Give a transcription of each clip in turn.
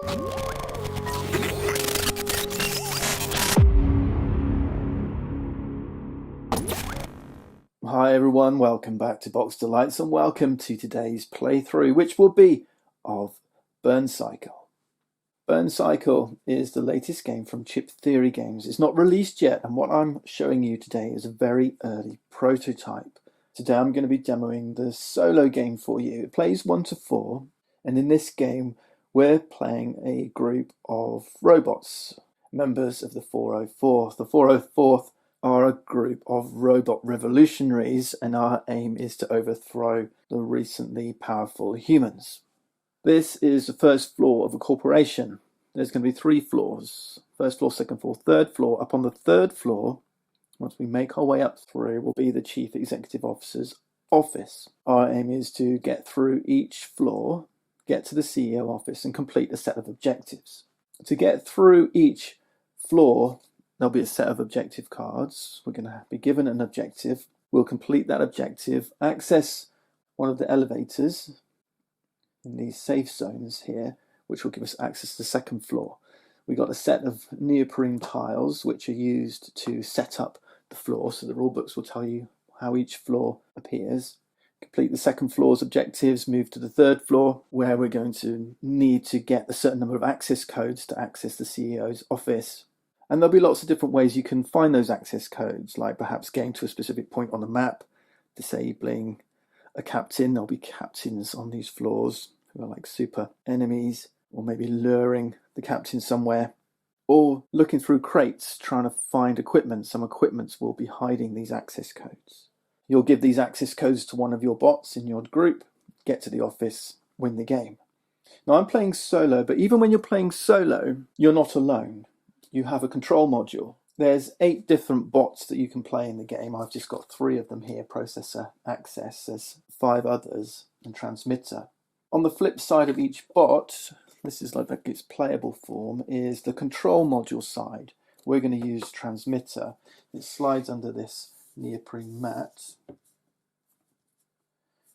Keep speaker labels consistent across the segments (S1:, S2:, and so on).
S1: Hi everyone, welcome back to Box Delights and welcome to today's playthrough, which will be of Burncycle. Burncycle is the latest game from Chip Theory Games. It's not released yet, and what I'm showing you today is a very early prototype. Today I'm going to be demoing the solo game for you. It plays 1 to 4, and in this game we're playing a group of robots, members of the 404th. The 404th are a group of robot revolutionaries, and our aim is to overthrow the recently powerful humans. This is the first floor of a corporation. There's going to be 3 floors. First floor, second floor, third floor. Up on the third floor, once we make our way up through, will be the Chief Executive Officer's office. Our aim is to get through each floor, get to the CEO office and complete a set of objectives. To get through each floor, there'll be a set of objective cards. We're going to be given an objective. We'll complete that objective, access one of the elevators in these safe zones here, which will give us access to the second floor. We got a set of neoprene tiles which are used to set up the floor, so the rule books will tell you how each floor appears. Complete the second floor's objectives, move to the third floor where we're going to need to get a certain number of access codes to access the CEO's office. And there'll be lots of different ways you can find those access codes, like perhaps getting to a specific point on the map, disabling a captain. There'll be captains on these floors who are like super enemies, or maybe luring the captain somewhere, or looking through crates trying to find equipment. Some equipments will be hiding these access codes. You'll give these access codes to one of your bots in your group, get to the office, win the game. Now I'm playing solo, but even when you're playing solo, you're not alone. You have a control module. There's 8 different bots that you can play in the game. I've just got 3 of them here: processor, access, there's 5 others, and transmitter. On the flip side of each bot, this is like its playable form, is the control module side. We're going to use transmitter. It slides under this neoprene mat,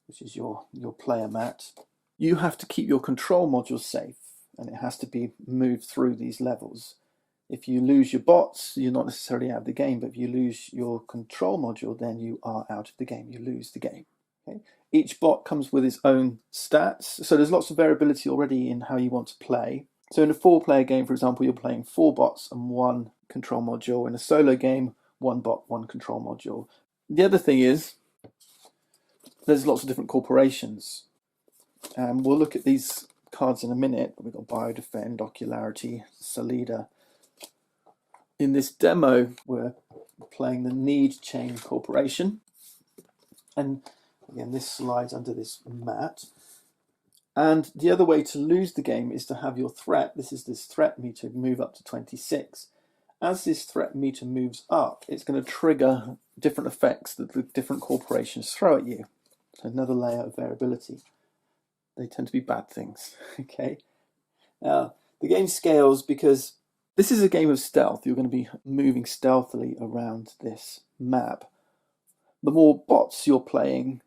S1: which is your player mat. You have to keep your control module safe, and it has to be moved through these levels. If you lose your bots, you're not necessarily out of the game, but if you lose your control module, then you are out of the game. You lose the game. Okay? Each bot comes with its own stats, so there's lots of variability already in how you want to play. So in a 4-player game, for example, you're playing 4 bots and 1 control module. In a solo game, 1 bot, 1 control module. The other thing is, there's lots of different corporations. And we'll look at these cards in a minute. We've got Biodefend, Ocularity, Solida. In this demo, we're playing the Need Chain Corporation. And again, this slides under this mat. And the other way to lose the game is to have your threat, this threat meter, move up to 26. As this threat meter moves up, it's going to trigger different effects that the different corporations throw at you. So another layer of variability. They tend to be bad things. Okay. Now, the game scales because this is a game of stealth. You're going to be moving stealthily around this map. The more bots you're playing,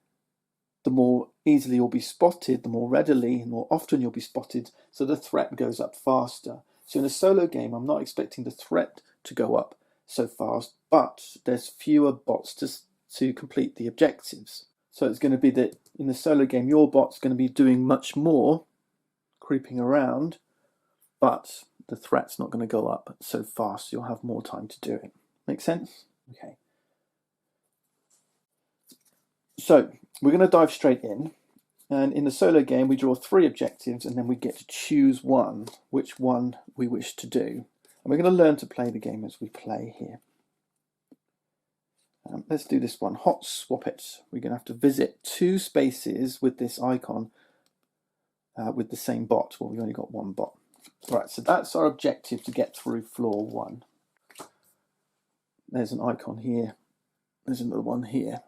S1: the more easily you'll be spotted, the more readily and more often you'll be spotted, so the threat goes up faster. So in a solo game, I'm not expecting the threat to go up so fast, but there's fewer bots to complete the objectives. So it's going to be that in the solo game, your bot's going to be doing much more, creeping around, but the threat's not going to go up so fast, so you'll have more time to do it. Make sense? Okay. So we're going to dive straight in, and in the solo game we draw 3 objectives and then we get to choose which one we wish to do. And we're going to learn to play the game as we play here. Let's do this one, Hot Swap It. We're going to have to visit 2 spaces with this icon with the same bot. Well, we've only got 1 bot. Right, so that's our objective, to get through floor 1. There's an icon here. There's another one here.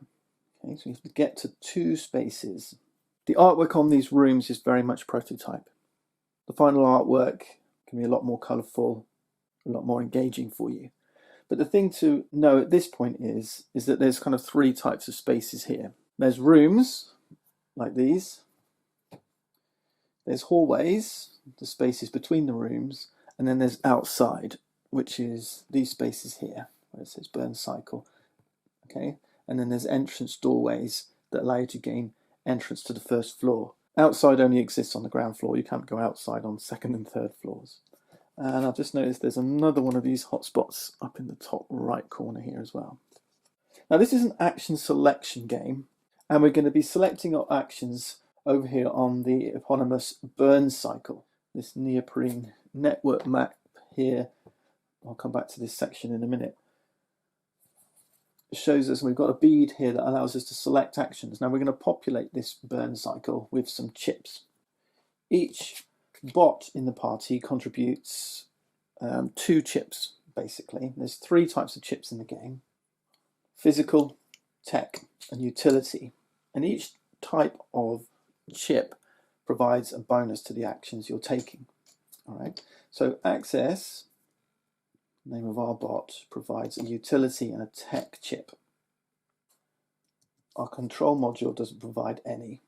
S1: Okay, so we have to get to 2 spaces. The artwork on these rooms is very much prototype. The final artwork can be a lot more colourful, a lot more engaging for you. But the thing to know at this point is that there's kind of 3 types of spaces here. There's rooms, like these. There's hallways, the spaces between the rooms, and then there's outside, which is these spaces here, where it says Burncycle. Okay, and then there's entrance doorways that allow you to gain entrance to the first floor. Outside only exists on the ground floor. You can't go outside on second and third floors. And I've just noticed there's another one of these hotspots up in the top right corner here as well. Now this is an action selection game, and we're going to be selecting our actions over here on the eponymous Burncycle, this neoprene network map here. I'll come back to this section in a minute. It shows us we've got a bead here that allows us to select actions. Now we're going to populate this Burncycle with some chips. Each bot in the party contributes 2 chips, basically. There's 3 types of chips in the game: physical, tech, and utility. And each type of chip provides a bonus to the actions you're taking. All right. So access, name of our bot, provides a utility and a tech chip. Our control module doesn't provide any.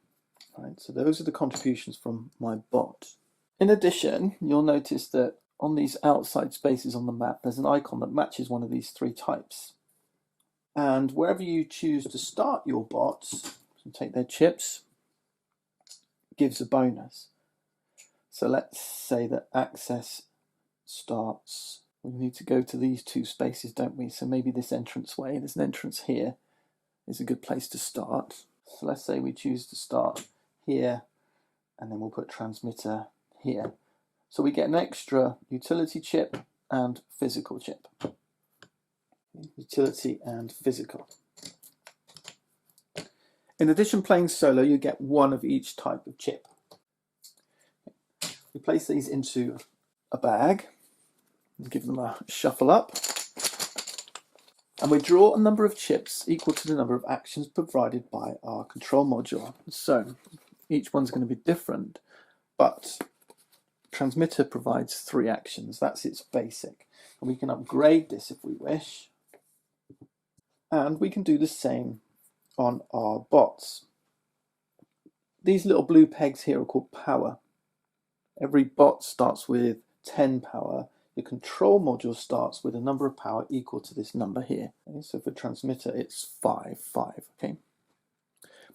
S1: Right, so those are the contributions from my bot. In addition, you'll notice that on these outside spaces on the map, there's an icon that matches one of these 3 types. And wherever you choose to start your bots, so take their chips, gives a bonus. So let's say that access starts. We need to go to these 2 spaces, don't we? So maybe this entrance way, there's an entrance here, is a good place to start. So let's say we choose to start here, and then we'll put transmitter here. So we get an extra utility chip and physical chip. Utility and physical. In addition, playing solo, you get 1 of each type of chip. We place these into a bag, give them a shuffle up, and we draw a number of chips equal to the number of actions provided by our control module. So each one's going to be different, but transmitter provides 3 actions. That's its basic. And we can upgrade this if we wish. And we can do the same on our bots. These little blue pegs here are called power. Every bot starts with 10 power. The control module starts with a number of power equal to this number here. Okay, so for transmitter, it's 5. Okay.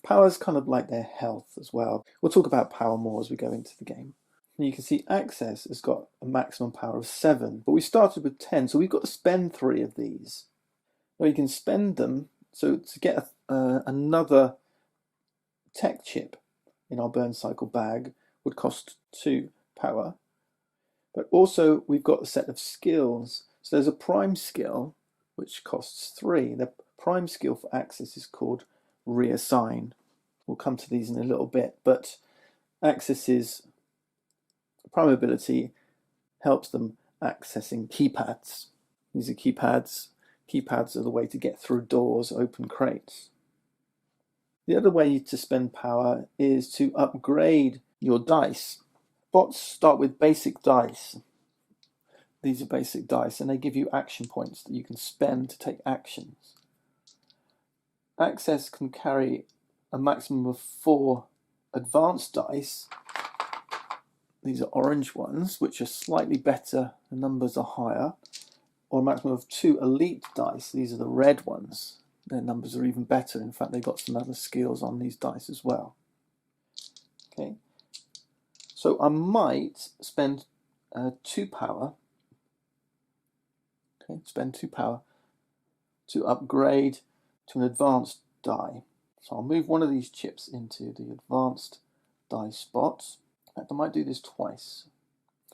S1: Power is kind of like their health as well. We'll talk about power more as we go into the game. And you can see access has got a maximum power of 7, but we started with 10, so we've got to spend 3 of these. Now you can spend them, so to get another tech chip in our Burncycle bag would cost 2 power. But also we've got a set of skills. So there's a prime skill which costs 3. The prime skill for access is called reassign. We'll come to these in a little bit, but access's prime ability helps them accessing keypads. These are keypads. Keypads are the way to get through doors, open crates. The other way to spend power is to upgrade your dice. Bots start with basic dice. These are basic dice, and they give you action points that you can spend to take actions. Access can carry a maximum of 4 advanced dice. These are orange ones, which are slightly better, the numbers are higher. Or a maximum of 2 elite dice. These are the red ones. Their numbers are even better. In fact, they've got some other skills on these dice as well. Okay. So I might spend 2 power. Okay, spend 2 power to upgrade to an advanced die. So I'll move one of these chips into the advanced die spot. In fact, I might do this twice.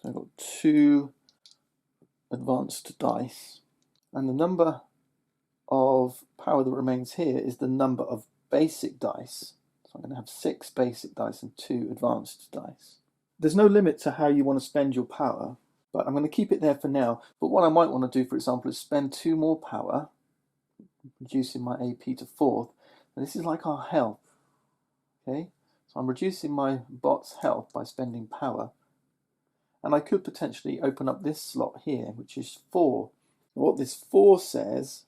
S1: So I've got 2 advanced dice, and the number of power that remains here is the number of basic dice. So I'm going to have 6 basic dice and 2 advanced dice. There's no limit to how you want to spend your power, but I'm going to keep it there for now. But what I might want to do, for example, is spend 2 more power, reducing my AP to 4th. And this is like our health. Okay, so I'm reducing my bot's health by spending power. And I could potentially open up this slot here, which is 4. What this 4 says,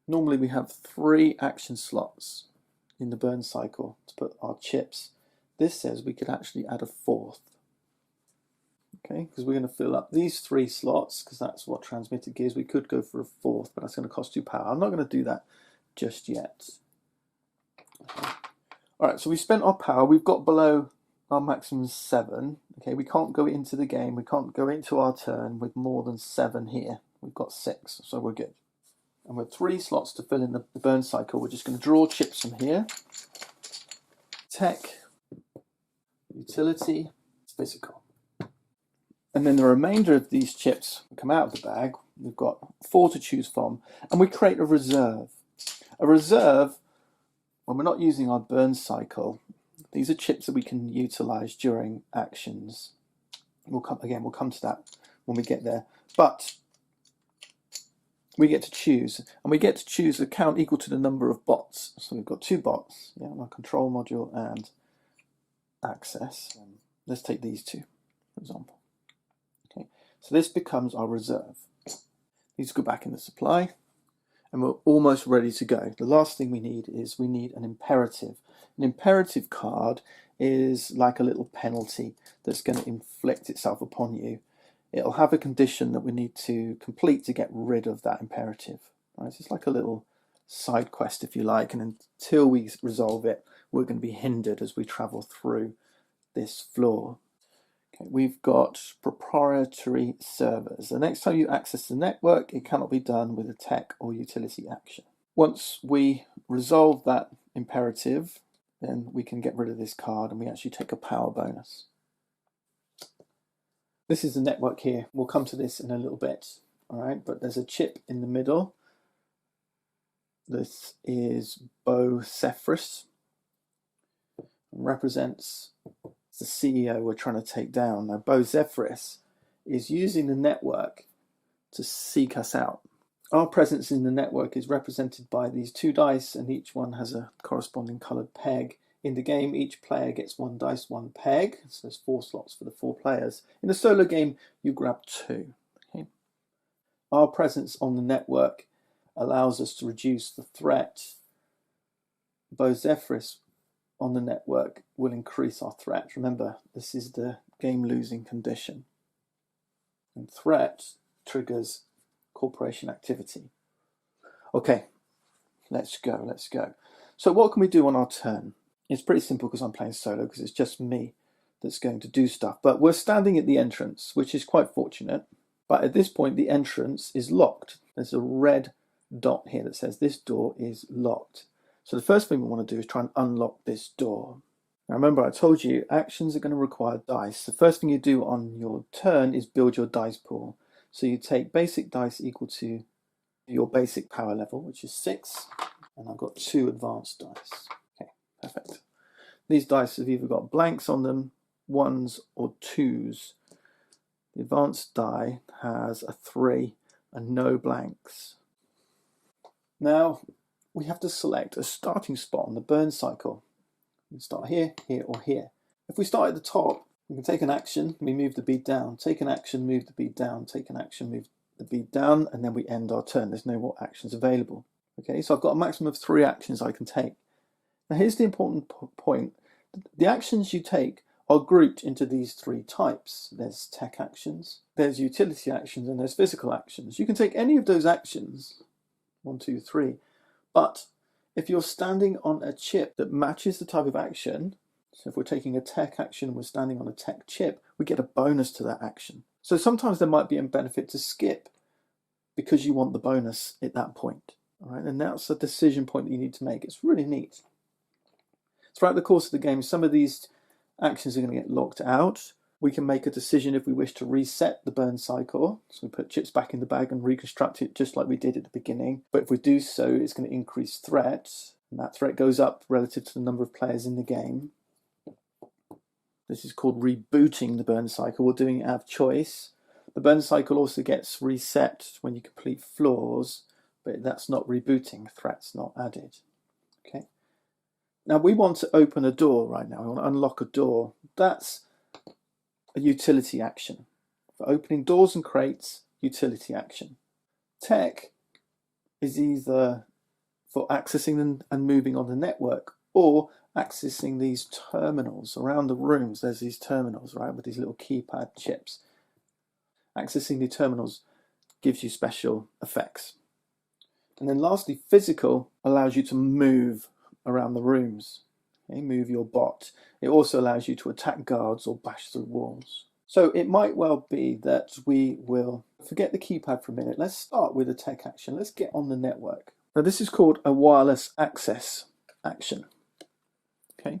S1: normally we have 3 action slots in the Burncycle to put our chips. This says we could actually add a 4th. okay, because we're going to fill up these 3 slots, because that's what transmitter gives. We could go for a 4th, but that's going to cost 2 power. I'm not going to do that just yet. Okay. All right, so we spent our power. We've got below our maximum 7. Okay, we can't go into the game. We can't go into our turn with more than 7 here. We've got 6, so we're good. And with 3 slots to fill in the burn cycle, we're just going to draw chips from here. Tech, utility, physical. And then the remainder of these chips come out of the bag. We've got 4 to choose from, and we create a reserve. A reserve, when we're not using our burn cycle, these are chips that we can utilize during actions. We'll come to that when we get there. But we get to choose, and we get to choose a count equal to the number of bots. So we've got 2 bots, our control module and access. Let's take these 2, for example. Okay, so this becomes our reserve. These go back in the supply, and we're almost ready to go. The last thing we need is an imperative. An imperative card is like a little penalty that's going to inflict itself upon you. It'll have a condition that we need to complete to get rid of that imperative. Right? So it's like a little side quest, if you like, and until we resolve it, we're going to be hindered as we travel through this floor. Okay, we've got proprietary servers. The next time you access the network, it cannot be done with a tech or utility action. Once we resolve that imperative, then we can get rid of this card and we actually take a power bonus. This is the network here. We'll come to this in a little bit, all right? But there's a chip in the middle. This is Burncycle. Represents the CEO we're trying to take down. Now, Burncycle is using the network to seek us out. Our presence in the network is represented by these 2 dice, and each one has a corresponding coloured peg. In the game, each player gets 1 dice, 1 peg, so there's 4 slots for the 4 players. In a solo game, you grab 2. Okay? Our presence on the network allows us to reduce the threat. Burncycle on the network will increase our threat. Remember, this is the game losing condition. And threat triggers corporation activity. Okay, let's go. So what can we do on our turn? It's pretty simple because I'm playing solo, because it's just me that's going to do stuff. But we're standing at the entrance, which is quite fortunate. But at this point, the entrance is locked. There's a red dot here that says this door is locked. So the first thing we want to do is try and unlock this door. Now remember, I told you actions are going to require dice. The first thing you do on your turn is build your dice pool. So you take basic dice equal to your basic power level, which is 6. And I've got 2 advanced dice. Okay, perfect. These dice have either got blanks on them, 1s or 2s. The advanced die has a 3 and no blanks. Now we have to select a starting spot on the burn cycle. We can start here, here, or here. If we start at the top, we can take an action, we move the bead down, take an action, move the bead down, take an action, move the bead down, and then we end our turn. There's no more actions available. Okay, so I've got a maximum of 3 actions I can take. Now here's the important point. The actions you take are grouped into these 3 types. There's tech actions, there's utility actions, and there's physical actions. You can take any of those actions, 1, 2, 3, but if you're standing on a chip that matches the type of action, so if we're taking a tech action and we're standing on a tech chip, we get a bonus to that action. So sometimes there might be a benefit to skip because you want the bonus at that point. All right, and that's a decision point that you need to make. It's really neat. Throughout the course of the game, some of these actions are going to get locked out. We can make a decision if we wish to reset the burn cycle. So we put chips back in the bag and reconstruct it just like we did at the beginning. But if we do so, it's going to increase threat. And that threat goes up relative to the number of players in the game. This is called rebooting the burn cycle. We're doing it out of choice. The burn cycle also gets reset when you complete floors, but that's not rebooting. Threat's not added. Okay. Now we want to open a door right now. We want to unlock a door. That's a utility action. For opening doors and crates, utility action. Tech is either for accessing them and moving on the network, or accessing these terminals around the rooms. There's these terminals, right, with these little keypad chips. Accessing the terminals gives you special effects. And then lastly, physical allows you to move around the rooms. Okay, move your bot. It also allows you to attack guards or bash through walls. So it might well be that we will forget the keypad for a minute. Let's start with a tech action. Let's get on the network. Now this is called a wireless access action. Okay,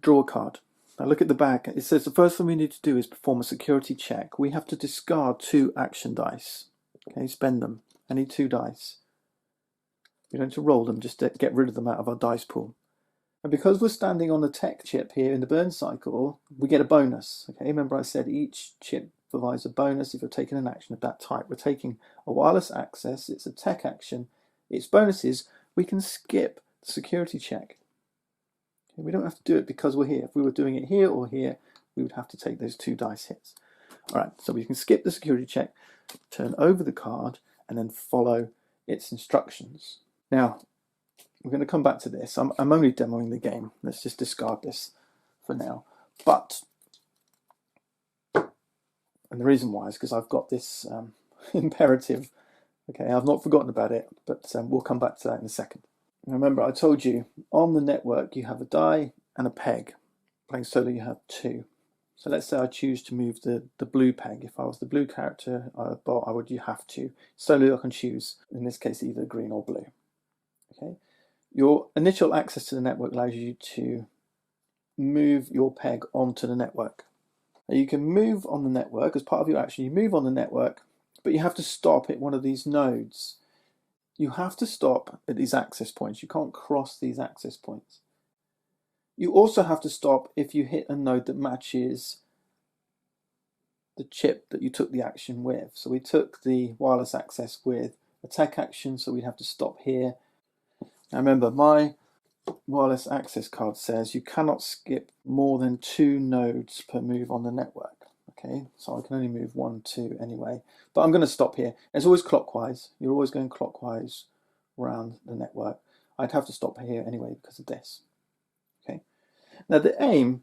S1: draw a card. Now look at the back. It says the first thing we need to do is perform a security check. We have to discard 2 action dice. Okay, spend them. I need 2 dice. We don't need to roll them, just to get rid of them out of our dice pool. And because we're standing on the tech chip here in the Burncycle, we get a bonus. Okay, remember I said each chip provides a bonus if you're taking an action of that type. We're taking a wireless access, it's a tech action, its bonuses, we can skip the security check. Okay, we don't have to do it because we're here. If we were doing it here or here, we would have to take those 2 dice hits. Alright, so we can skip the security check, turn over the card, and then follow its instructions. Now, we're going to come back to this. I'm only demoing the game. Let's just discard this for now. But, and the reason why is because I've got this imperative. Okay, I've not forgotten about it, but we'll come back to that in a second. Remember, I told you, on the network you have a die and a peg. Playing solo you have 2. So let's say I choose to move the blue peg. If I was the blue character bot, you have to. Solo I can choose, in this case, either green or blue. Okay. Your initial access to the network allows you to move your peg onto the network. Now you can move on the network as part of your action. You move on the network, but you have to stop at one of these nodes. You have to stop at these access points. You can't cross these access points. You also have to stop if you hit a node that matches the chip that you took the action with. So we took the wireless access with a tech action, so we'd have to stop here. Now remember, my wireless access card says you cannot skip more than 2 nodes per move on the network. Okay, so I can only move 1, 2 anyway. But I'm going to stop here. It's always clockwise. You're always going clockwise around the network. I'd have to stop here anyway because of this. Okay. Now the aim,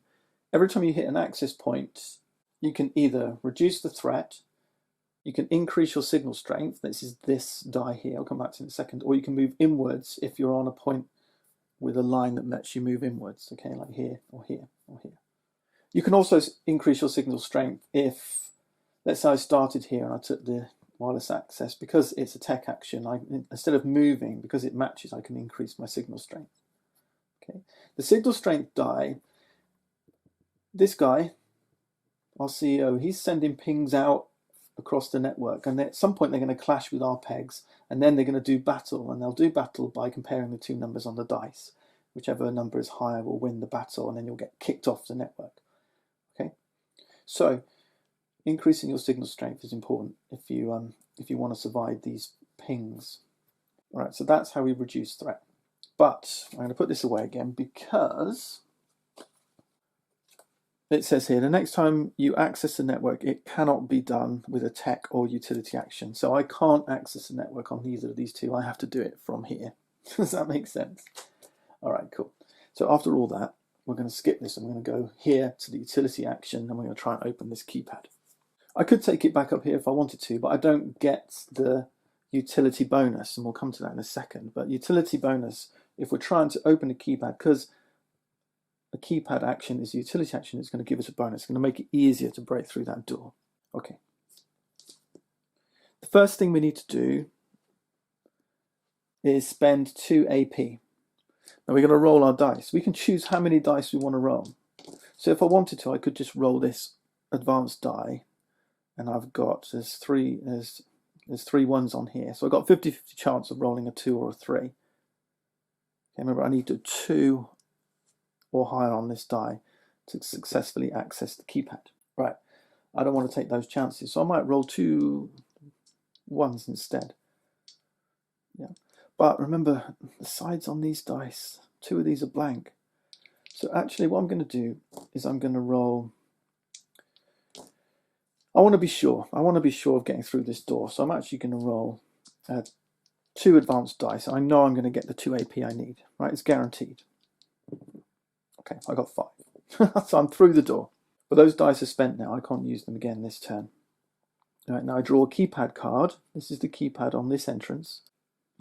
S1: every time you hit an access point, you can either reduce the threat, you can increase your signal strength, this is this die here, I'll come back to it in a second, or you can move inwards if you're on a point with a line that lets you move inwards, okay, like here, or here, or here. You can also increase your signal strength if, let's say I started here and I took the wireless access, because it's a tech action, instead of moving, because it matches, I can increase my signal strength. Okay, the signal strength die, this guy, our CEO, he's sending pings out across the network, and at some point they're going to clash with our pegs, and then they're going to do battle, and they'll do battle by comparing the 2 numbers on the dice. Whichever number is higher will win the battle, and then you'll get kicked off the network. Okay, so increasing your signal strength is important if you want to survive these pings. All right, so that's how we reduce threat. But I'm going to put this away again because it says here, the next time you access the network, it cannot be done with a tech or utility action. So I can't access the network on either of these 2. I have to do it from here. Does that make sense? All right, cool. So after all that, we're going to skip this. I'm going to go here to the utility action, and we're going to try and open this keypad. I could take it back up here if I wanted to, but I don't get the utility bonus, and we'll come to that in a second. But utility bonus, if we're trying to open a keypad, because a keypad action is a utility action, it's going to give us a bonus. It's going to make it easier to break through that door. Okay. The first thing we need to do is spend 2 AP. Now we're going to roll our dice. We can choose how many dice we want to roll. So if I wanted to, I could just roll this advanced die, and I've got, there's 3 ones on here. So I've got 50-50 chance of rolling a 2 or a 3. Okay, remember I need a 2 or higher on this die to successfully access the keypad. Right, I don't want to take those chances, so I might roll 2 1s instead. Yeah, but remember the sides on these dice, 2 of these are blank. So actually what I'm going to do is I'm going to roll, I want to be sure of getting through this door, so I'm actually going to roll 2 advanced dice. I know I'm going to get the 2 AP I need, right? It's guaranteed. Okay, I got 5. So I'm through the door. But those dice are spent now. I can't use them again this turn. All right, now I draw a keypad card. This is the keypad on this entrance.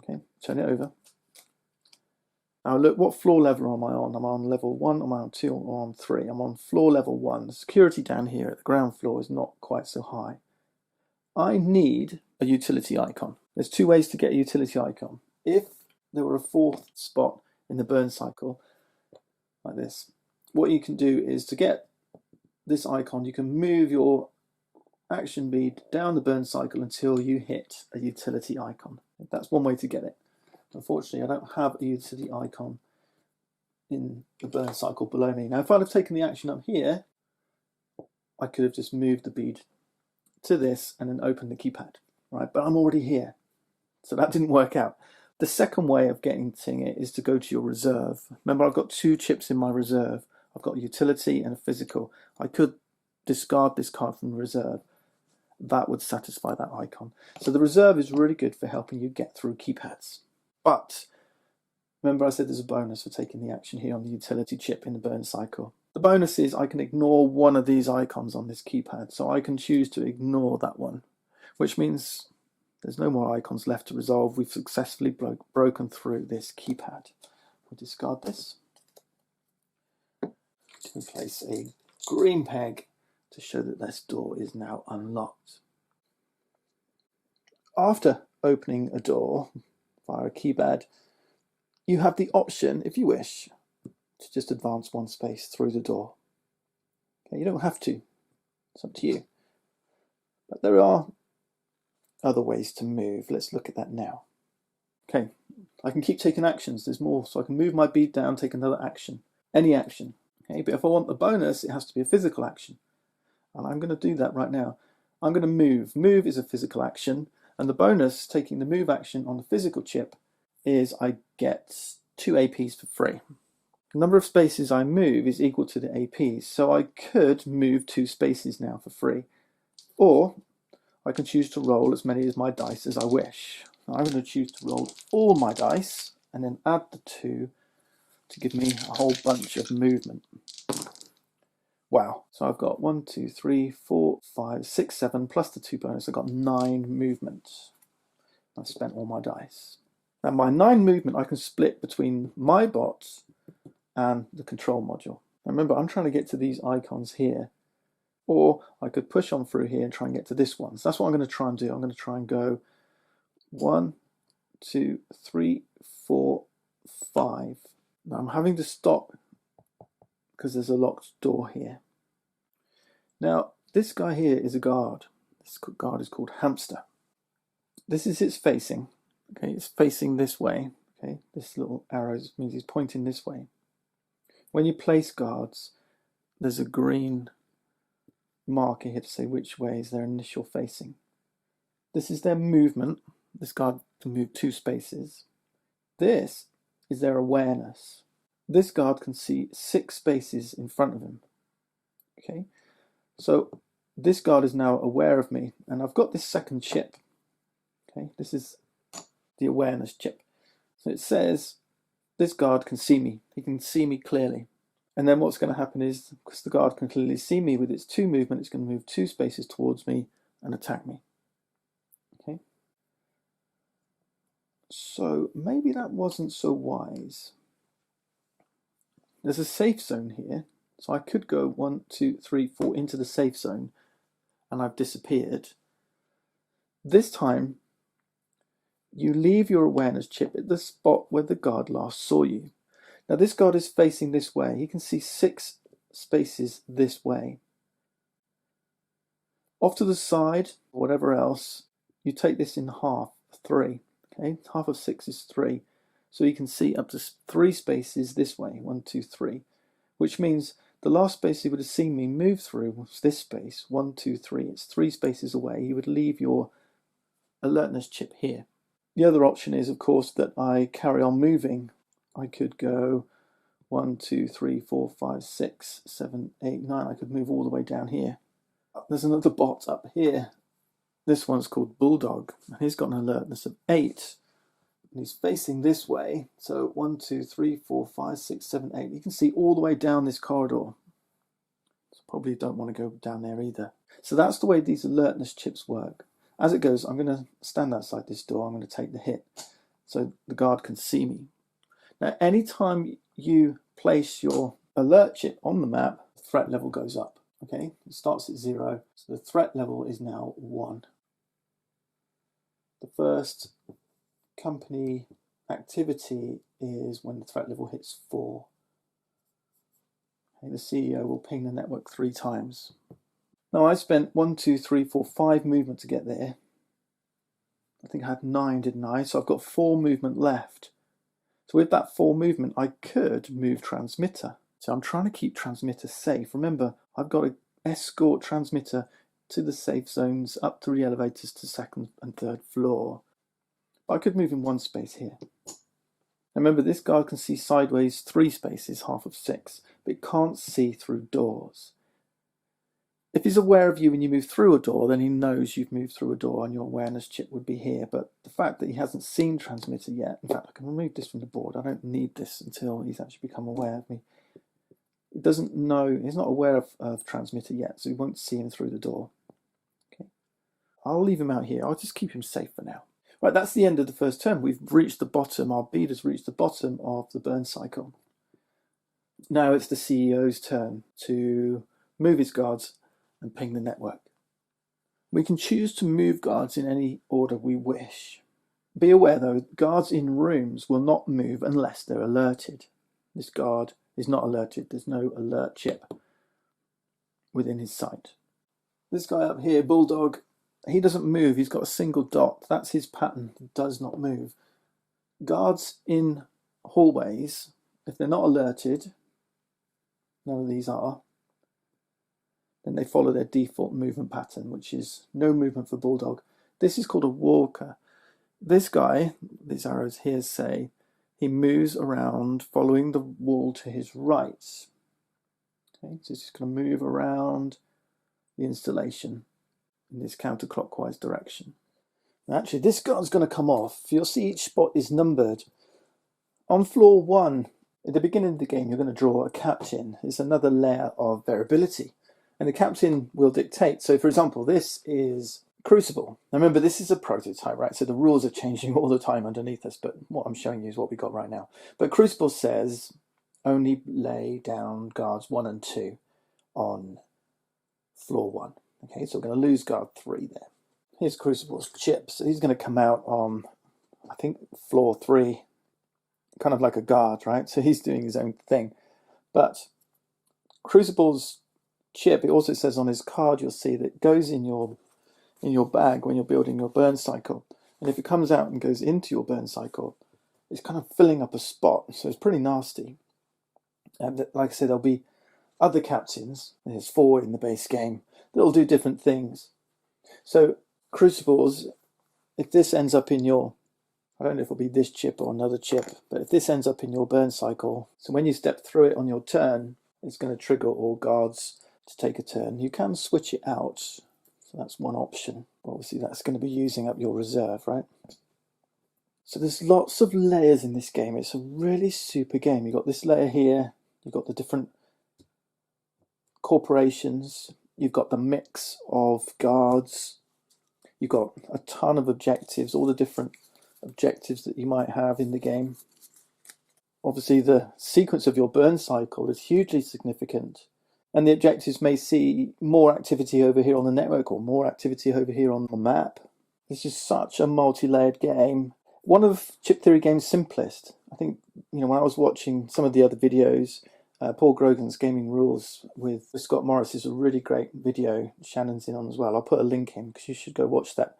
S1: Okay, turn it over. Now look, what floor level am I on? Am I on level 1, am I on 2, or on 3? I'm on floor level 1. The security down here at the ground floor is not quite so high. I need a utility icon. There's two ways to get a utility icon. If there were a fourth spot in the Burncycle, like this, what you can do is to get this icon, you can move your action bead down the Burncycle until you hit a utility icon. That's one way to get it. Unfortunately, I don't have a utility icon in the Burncycle below me. Now, if I'd have taken the action up here, I could have just moved the bead to this and then opened the keypad, right? But I'm already here, so that didn't work out. The second way of getting it is to go to your reserve. Remember, I've got two chips in my reserve. I've got a utility and a physical. I could discard this card from reserve. That would satisfy that icon. So the reserve is really good for helping you get through keypads. But remember, I said there's a bonus for taking the action here on the utility chip in the Burncycle. The bonus is I can ignore one of these icons on this keypad, so I can choose to ignore that one, which means there's no more icons left to resolve. We've successfully broken through this keypad. We'll discard this. We place a green peg to show that this door is now unlocked. After opening a door via a keypad, you have the option, if you wish, to just advance one space through the door. Okay, you don't have to, it's up to you. But there are other ways to move. Let's look at that now. Okay, I can keep taking actions, there's more, so I can move my bead down, take another action, any action. Okay, but if I want the bonus, it has to be a physical action. And I'm going to do that right now. I'm going to move. Move is a physical action, and the bonus, taking the move action on the physical chip, is I get 2 APs for free. The number of spaces I move is equal to the APs, so I could move 2 spaces now for free. Or I can choose to roll as many of my dice as I wish. I'm going to choose to roll all my dice and then add the 2 to give me a whole bunch of movement. Wow, so I've got 1, 2, 3, 4, 5, 6, 7, plus the 2 bonus, I've got 9 movement. I've spent all my dice. Now my 9 movement I can split between my bots and the control module. Now remember, I'm trying to get to these icons here, or I could push on through here and try and get to this one. So that's what I'm going to try and do. I'm going to try and go 1, 2, 3, 4, 5. Now I'm having to stop because there's a locked door here. Now this guy here is a guard. This guard is called Hamster. This is its facing. Okay, it's facing this way. Okay, this little arrow means he's pointing this way. When you place guards, there's a green marker here to say which way is their initial facing. This is their movement. This guard can move 2 spaces. This is their awareness. This guard can see 6 spaces in front of him. Okay, so this guard is now aware of me, and I've got this second chip. Okay, this is the awareness chip. So it says this guard can see me. He can see me clearly. And then what's going to happen is, because the guard can clearly see me with its 2 movement, it's going to move 2 spaces towards me and attack me. Okay. So maybe that wasn't so wise. There's a safe zone here, so I could go 1, 2, 3, 4 into the safe zone, and I've disappeared. This time, you leave your awareness chip at the spot where the guard last saw you. Now this guard is facing this way. He can see 6 spaces this way. Off to the side, or whatever else, you take this in half, 3. Okay, half of 6 is 3. So you can see up to 3 spaces this way, 1, 2, 3. Which means the last space you would have seen me move through was this space, 1, 2, 3. It's 3 spaces away. You would leave your alertness chip here. The other option is, of course, that I carry on moving. I could go 1, 2, 3, 4, 5, 6, 7, 8, 9. I could move all the way down here. There's another bot up here. This one's called Bulldog. He's got an alertness of 8. And he's facing this way. So 1, 2, 3, 4, 5, 6, 7, 8. You can see all the way down this corridor. So probably don't want to go down there either. So that's the way these alertness chips work. As it goes, I'm going to stand outside this door. I'm going to take the hit so the guard can see me. Now, anytime you place your alert chip on the map, the threat level goes up. Okay, it starts at 0, so the threat level is now 1. The first company activity is when the threat level hits 4. Okay, the CEO will ping the network 3 times. Now I spent 1, 2, 3, 4, 5 movement to get there. I think I had 9, didn't I? So I've got 4 movement left. So with that 4 movement, I could move transmitter. So I'm trying to keep transmitter safe. Remember, I've got to escort transmitter to the safe zones, up through the elevators to 2nd and 3rd floor. But I could move in 1 space here. Remember, this guard can see sideways 3 spaces, half of 6, but it can't see through doors. If he's aware of you when you move through a door, then he knows you've moved through a door and your awareness chip would be here. But the fact that he hasn't seen transmitter yet, in fact, I can remove this from the board. I don't need this until he's actually become aware of me. It doesn't know, he's not aware of transmitter yet, so he won't see him through the door. Okay, I'll leave him out here. I'll just keep him safe for now. Right, that's the end of the first turn. We've reached the bottom. Our bead has reached the bottom of the burn cycle. Now it's the CEO's turn to move his guards and ping the network. We can choose to move guards in any order we wish. Be aware though, guards in rooms will not move unless they're alerted. This guard is not alerted, there's no alert chip within his sight. This guy up here, Bulldog, he doesn't move, he's got a single dot, that's his pattern, he does not move. Guards in hallways, if they're not alerted, none of these are, then they follow their default movement pattern, which is no movement for Bulldog. This is called a walker. This guy, these arrows here say, he moves around following the wall to his right. Okay, so he's just going to move around the installation in this counterclockwise direction. Now actually, this guard's going to come off. You'll see each spot is numbered. On floor 1, at the beginning of the game, you're going to draw a captain. It's another layer of variability. And the captain will dictate. So for example, this is Crucible. Now remember, this is a prototype, right? So the rules are changing all the time underneath us, but what I'm showing you is what we got right now. But Crucible says only lay down guards 1 and 2 on floor 1. Okay, so we're going to lose guard 3 there. Here's Crucible's chip. So he's going to come out on, I think, floor 3, kind of like a guard, right? So he's doing his own thing. But Crucible's chip, it also says on his card, you'll see that it goes in your bag when you're building your burn cycle, and if it comes out and goes into your burn cycle, it's kind of filling up a spot, so it's pretty nasty. And like I said, there'll be other captains, there's 4 in the base game, that'll do different things. So Crucibles, if this ends up in your, I don't know if it'll be this chip or another chip, but if this ends up in your burn cycle, so when you step through it on your turn, it's going to trigger all guards to take a turn. You can switch it out, so that's one option. Obviously that's going to be using up your reserve, right? So there's lots of layers in this game. It's a really super game. You've got this layer here, you've got the different corporations, you've got the mix of guards, you've got a ton of objectives, all the different objectives that you might have in the game. Obviously the sequence of your burn cycle is hugely significant. And the objectives may see more activity over here on the network or more activity over here on the map. It's just such a multi-layered game. One of Chip Theory Game's simplest. I think, when I was watching some of the other videos, Paul Grogan's Gaming Rules with Scott Morris is a really great video. Shannon's in on as well. I'll put a link in because you should go watch that.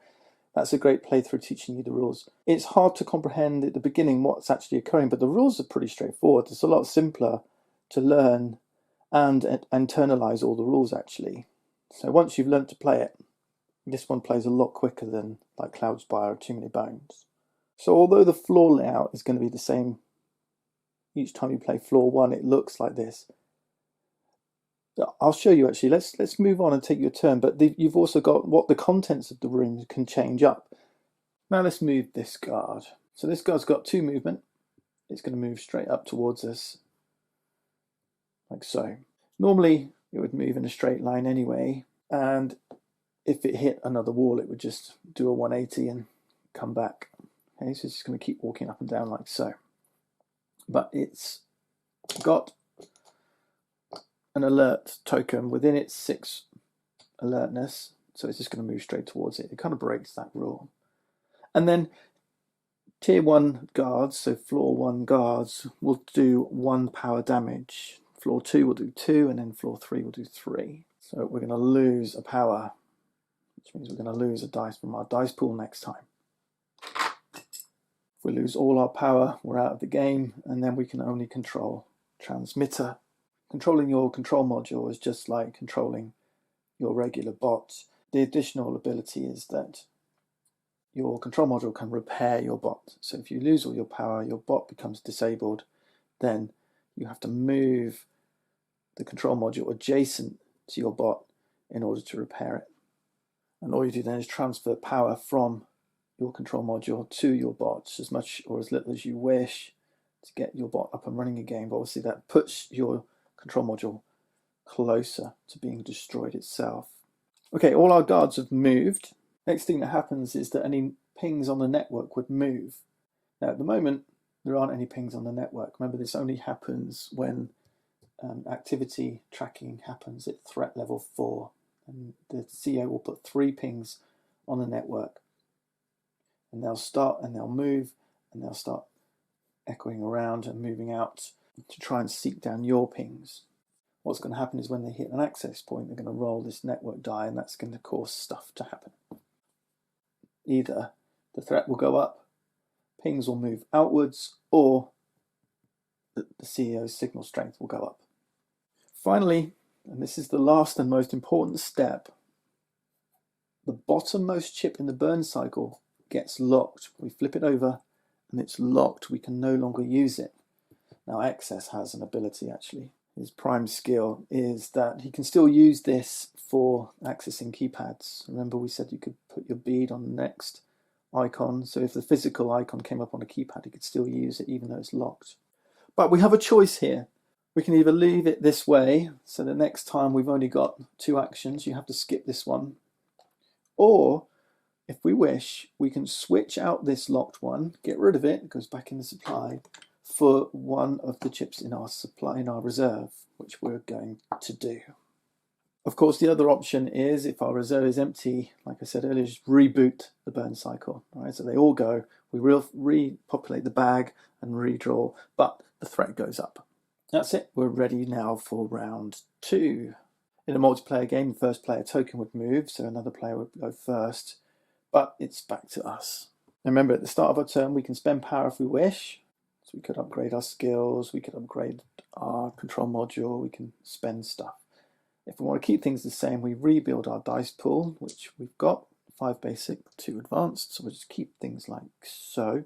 S1: That's a great playthrough teaching you the rules. It's hard to comprehend at the beginning what's actually occurring, but the rules are pretty straightforward. It's a lot simpler to learn and internalize all the rules actually. So once you've learnt to play it, this one plays a lot quicker than like Cloudspire or Too Many Bones. So although the floor layout is going to be the same each time you play floor 1, it looks like this. I'll show you actually. Let's move on and take your turn, but you've also got what the contents of the room can change up. Now let's move this guard. So this guard's got 2 movement. It's going to move straight up towards us, like so. Normally it would move in a straight line anyway, and if it hit another wall, it would just do a 180 and come back. Okay, so it's just going to keep walking up and down like so. But it's got an alert token within its 6 alertness, so it's just going to move straight towards it. It kind of breaks that rule. And then tier 1 guards, so floor 1 guards, will do 1 power damage. Floor 2 will do 2, and then floor 3 will do 3. So we're going to lose a power, which means we're going to lose a dice from our dice pool next time. If we lose all our power, we're out of the game, and then we can only control transmitter. Controlling your control module is just like controlling your regular bot. The additional ability is that your control module can repair your bot. So if you lose all your power, your bot becomes disabled, then you have to move the control module adjacent to your bot in order to repair it. And all you do then is transfer power from your control module to your bot, as much or as little as you wish, to get your bot up and running again. But obviously that puts your control module closer to being destroyed itself. Okay, all our guards have moved. Next thing that happens is that any pings on the network would move. Now at the moment there aren't any pings on the network. Remember, this only happens when activity tracking happens at threat level 4, and the CEO will put 3 pings on the network, and they'll start and they'll move and they'll start echoing around and moving out to try and seek down your pings. What's going to happen is when they hit an access point, they're going to roll this network die, and that's going to cause stuff to happen. Either the threat will go up, pings will move outwards, or the CEO's signal strength will go up. Finally, and this is the last and most important step, the bottommost chip in the Burncycle gets locked. We flip it over and it's locked. We can no longer use it. Now Excess has an ability actually. His prime skill is that he can still use this for accessing keypads. Remember we said you could put your bead on the next icon, so if the physical icon came up on a keypad, he could still use it even though it's locked. But we have a choice here. We can either leave it this way, so the next time we've only got 2 actions, you have to skip this one. Or, if we wish, we can switch out this locked one, get rid of it, it goes back in the supply, for one of the chips in our supply, in our reserve, which we're going to do. Of course, the other option is, if our reserve is empty, like I said earlier, just reboot the Burncycle. Right? So they all go, we repopulate the bag and redraw, but the threat goes up. That's it, we're ready now for round 2. In a multiplayer game, the first player token would move, so another player would go first, but it's back to us. Remember, at the start of our turn, we can spend power if we wish. So we could upgrade our skills, we could upgrade our control module, we can spend stuff. If we want to keep things the same, we rebuild our dice pool, which we've got, 5 basic, 2 advanced, so we'll just keep things like so.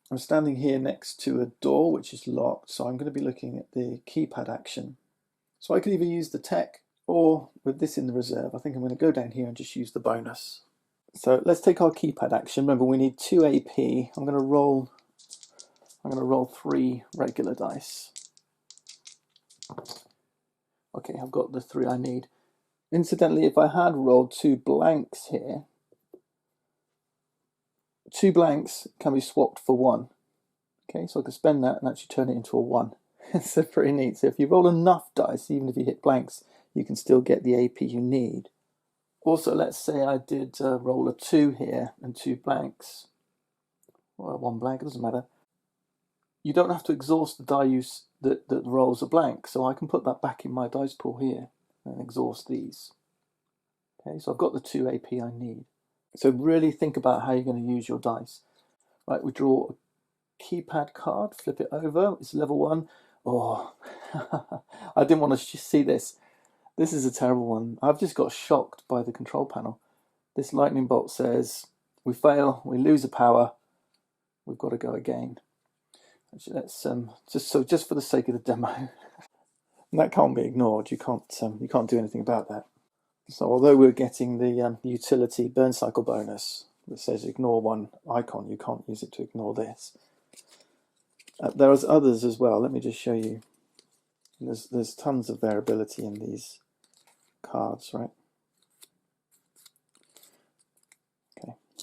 S1: I'm standing here next to a door which is locked, so I'm going to be looking at the keypad action. So I could either use the tech, or with this in the reserve, I think I'm going to go down here and just use the bonus. So let's take our keypad action. Remember, we need 2 AP. I'm going to roll 3 regular dice. Okay, I've got the 3 I need. Incidentally, if I had rolled 2 blanks here, 2 blanks can be swapped for 1. Okay, so I can spend that and actually turn it into a 1. So pretty neat. So if you roll enough dice, even if you hit blanks, you can still get the AP you need. Also, let's say I did roll a 2 here and 2 blanks. Well, 1 blank, it doesn't matter. You don't have to exhaust the die use that rolls a blank, so I can put that back in my dice pool here and exhaust these. Okay, so I've got the 2 AP I need. So really think about how you're going to use your dice. Right, we draw a keypad card, flip it over, it's level 1. Oh, I didn't want to see this. This is a terrible one. I've just got shocked by the control panel. This lightning bolt says, we fail, we lose a power, we've got to go again. Actually, let's just for the sake of the demo. And that can't be ignored. You can't do anything about that. So although we're getting the utility Burncycle bonus that says ignore 1 icon, you can't use it to ignore this. There's others as well. Let me just show you. There's tons of variability in these cards, right?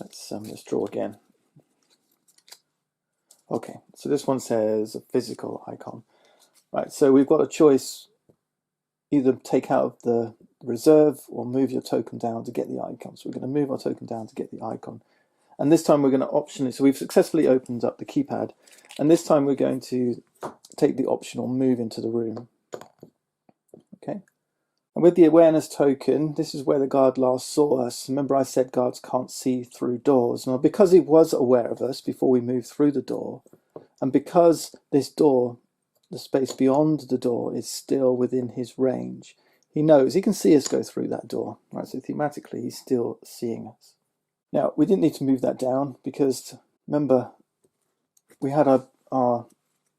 S1: Let's draw again. Okay, so this one says a physical icon. Right, so we've got a choice, either take out of the reserve or move your token down to get the icon. So we're going to move our token down to get the icon. And this time we're going to optionally, so we've successfully opened up the keypad, and this time we're going to take the optional move into the room. Okay. And with the awareness token, this is where the guard last saw us. Remember I said guards can't see through doors. Now because he was aware of us before we moved through the door, and because this door, the space beyond the door, is still within his range, he knows, he can see us go through that door. Right, so thematically he's still seeing us. Now we didn't need to move that down because remember we had our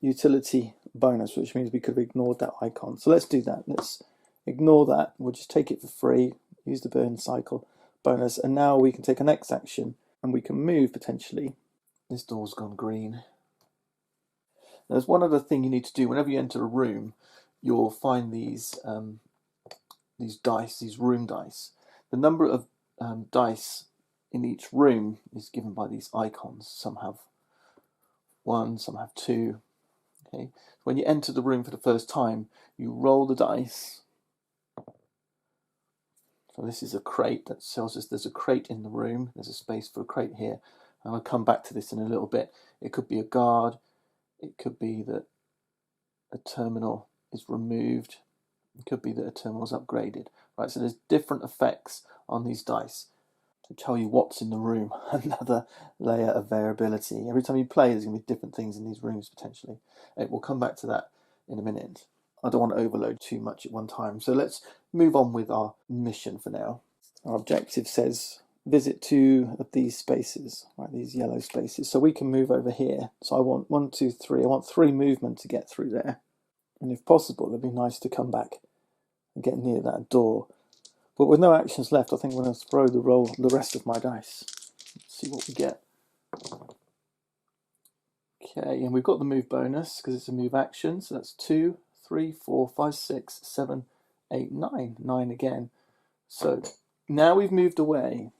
S1: utility bonus, which means we could have ignored that icon. So let's do that. Let's ignore that. We'll just take it for free, use the Burncycle bonus, and now we can take a next action and we can move potentially. This door's gone green. There's one other thing you need to do. Whenever you enter a room, you'll find these dice, these room dice. The number of dice in each room is given by these icons. Some have 1, some have 2. Okay. When you enter the room for the first time, you roll the dice. So this is a crate that tells us there's a crate in the room. There's a space for a crate here. And I'll come back to this in a little bit. It could be a guard. It could be that a terminal is removed. It could be that a terminal is upgraded. Right, so there's different effects on these dice to tell you what's in the room. Another layer of variability. Every time you play, there's going to be different things in these rooms potentially. We'll come back to that in a minute. I don't want to overload too much at one time. So let's move on with our mission for now. Our objective says visit 2 of these spaces, right, these yellow spaces. So we can move over here. So I want 1, 2, 3. I want 3 movement to get through there. And if possible, it'd be nice to come back and get near that door. But with no actions left, I think I'm going to throw the rest of my dice. Let's see what we get. Okay, and we've got the move bonus because it's a move action. So that's 2, 3, 4, 5, 6, 7, 8, 9. 9 again. So now we've moved away.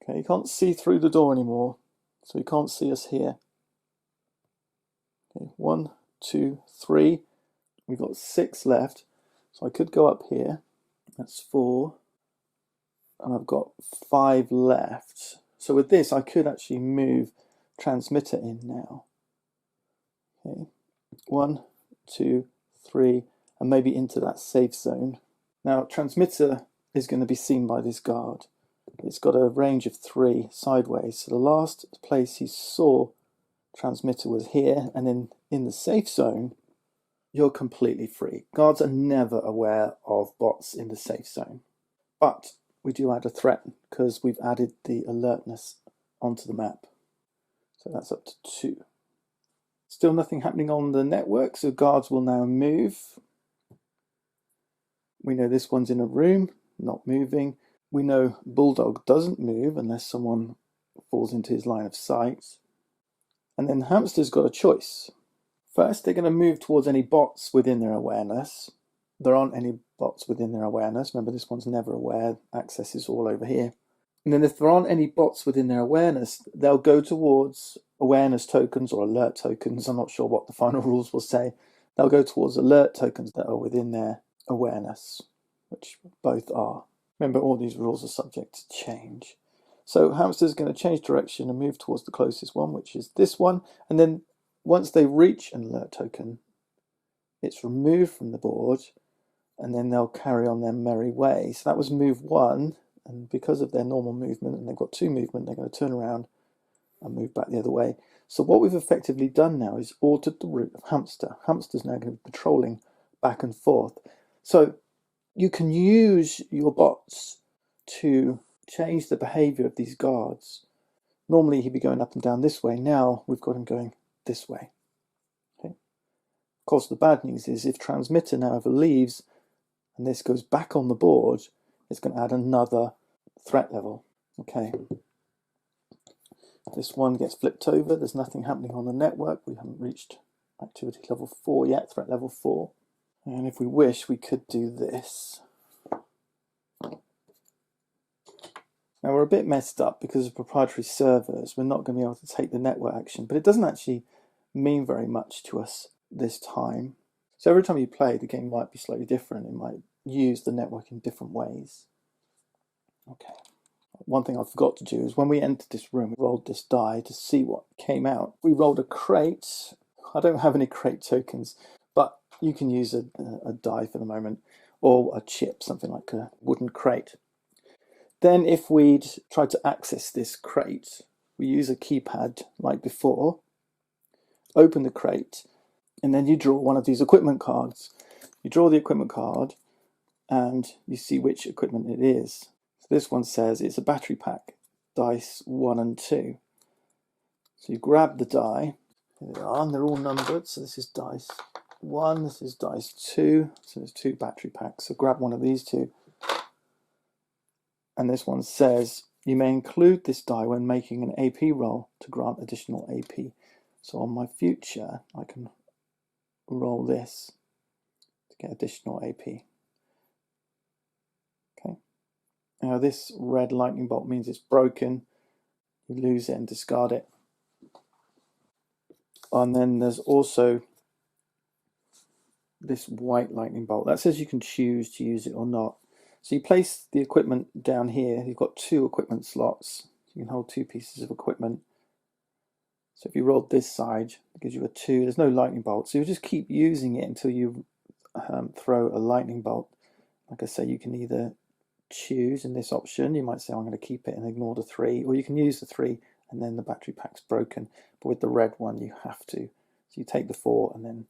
S1: Okay, you can't see through the door anymore, so you can't see us here. Okay, 1, 2, 3. We've got 6 left, so I could go up here. That's 4, and I've got 5 left. So with this, I could actually move transmitter in now. Okay, 1, 2, 3, and maybe into that safe zone. Now, transmitter is going to be seen by this guard. It's got a range of 3 sideways. So the last place he saw transmitter was here, and then in the safe zone, you're completely free. Guards are never aware of bots in the safe zone. But we do add a threat because we've added the alertness onto the map. So that's up to 2. Still nothing happening on the network, so guards will now move. We know this one's in a room, not moving. We know Bulldog doesn't move unless someone falls into his line of sight. And then Hamster's got a choice. First, they're going to move towards any bots within their awareness. There aren't any bots within their awareness. Remember, this one's never aware. Access is all over here. And then if there aren't any bots within their awareness, they'll go towards awareness tokens or alert tokens. I'm not sure what the final rules will say. They'll go towards alert tokens that are within their awareness, which both are. Remember, all these rules are subject to change. So Hamster's going to change direction and move towards the closest one, which is this one. And then once they reach an alert token, it's removed from the board, and then they'll carry on their merry way. So that was move 1, and because of their normal movement, and they've got 2 movement, they're going to turn around and move back the other way. So what we've effectively done now is altered the route of Hamster. Hamster's now going to be patrolling back and forth. So you can use your bots to change the behavior of these guards. Normally he'd be going up and down this way. Now we've got him going this way. Okay. Of course, the bad news is if transmitter now ever leaves and this goes back on the board, it's going to add another threat level. Okay. This one gets flipped over. There's nothing happening on the network. We haven't reached activity level 4 yet, threat level 4. And if we wish, we could do this. Now we're a bit messed up because of proprietary servers. We're not going to be able to take the network action, but it doesn't actually mean very much to us this time. So every time you play, the game might be slightly different. It might use the network in different ways. Okay. One thing I forgot to do is when we entered this room, we rolled this die to see what came out. We rolled a crate. I don't have any crate tokens, but you can use a die for the moment, or a chip, something like a wooden crate. Then if we'd tried to access this crate, we use a keypad like before, open the crate, and then you draw one of these equipment cards. You draw the equipment card and you see which equipment it is. So this one says it's a battery pack, dice 1 and 2. So you grab the die, here they are, and they're all numbered. So this is dice 1, this is dice 2, so there's 2 battery packs. So grab one of these 2. And this one says, you may include this die when making an AP roll to grant additional AP. So on my future, I can roll this to get additional AP. Okay. Now this red lightning bolt means it's broken. You lose it and discard it. And then there's also this white lightning bolt. That says you can choose to use it or not. So you place the equipment down here. You've got 2 equipment slots. You can hold 2 pieces of equipment. So if you rolled this side, it gives you a 2. There's no lightning bolt. So you just keep using it until you throw a lightning bolt. Like I say, you can either choose in this option. You might say, I'm going to keep it and ignore the 3. Or you can use the 3 and then the battery pack's broken. But with the red one, you have to. So you take the 4 and then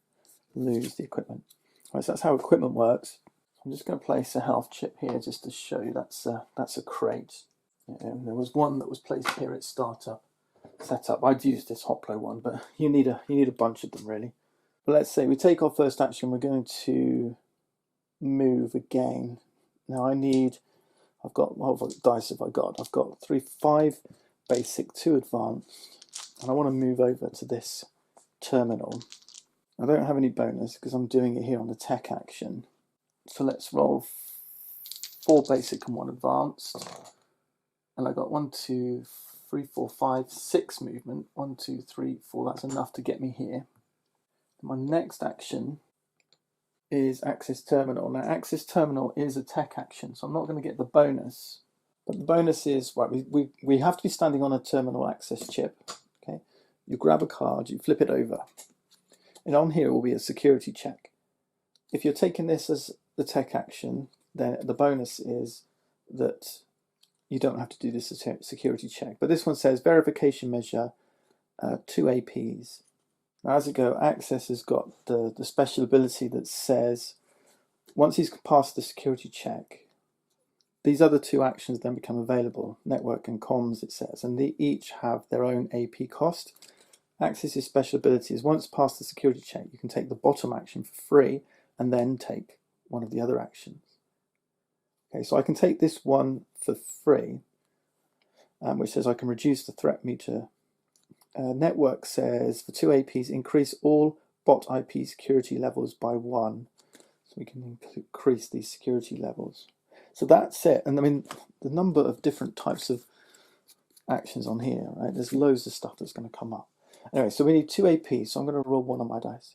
S1: lose the equipment. Right, so that's how equipment works. I'm just going to place a health chip here just to show you that's a crate. And there was one that was placed here at startup setup. I'd use this Hoplo one, but you need a bunch of them really. But let's say we take our first action. We're going to move again. Now I've got, what dice have I got? I've got 5 basic, 2 advanced, and I want to move over to this terminal. I don't have any bonus because I'm doing it here on the tech action. So let's roll 4 basic and 1 advanced. And I got 1, 2, 3, 4, 5, 6 movement. 1, 2, 3, 4. That's enough to get me here. My next action is Access Terminal. Now, Access Terminal is a tech action, so I'm not going to get the bonus. But the bonus is, right, we have to be standing on a terminal access chip. Okay, you grab a card, you flip it over. And on here will be a security check. If you're taking this as the tech action, then the bonus is that you don't have to do this security check. But this one says verification measure 2 APs. Now as you go, Access has got the special ability that says once he's passed the security check, these other 2 actions then become available, network and comms it says, and they each have their own AP cost. Access's special ability is once past the security check, you can take the bottom action for free and then take one of the other actions. Okay, so I can take this one for free, which says I can reduce the threat meter. Network says for 2 APs, increase all bot IP security levels by 1. So we can increase these security levels. So that's it. And I mean, the number of different types of actions on here, right? There's loads of stuff that's going to come up. Anyway, so we need 2 APs, so I'm going to roll 1 on my dice.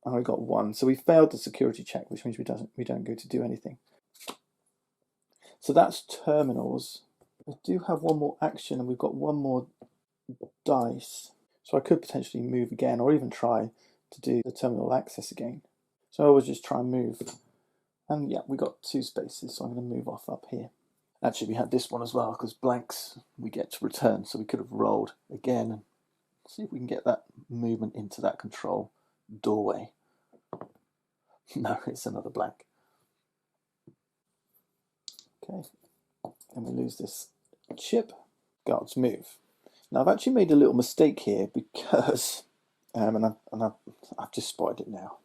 S1: And I got 1. So we failed the security check, which means we don't go to do anything. So that's terminals. We do have 1 more action, and we've got 1 more dice. So I could potentially move again, or even try to do the terminal access again. So I will just try and move. And yeah, we got 2 spaces, so I'm going to move off up here. Actually, we had this one as well, because blanks we get to return, so we could have rolled again and see if we can get that movement into that control doorway. No, it's another blank. Okay, and we lose this chip. Guards move. Now I've actually made a little mistake here because, and I've just spotted it now.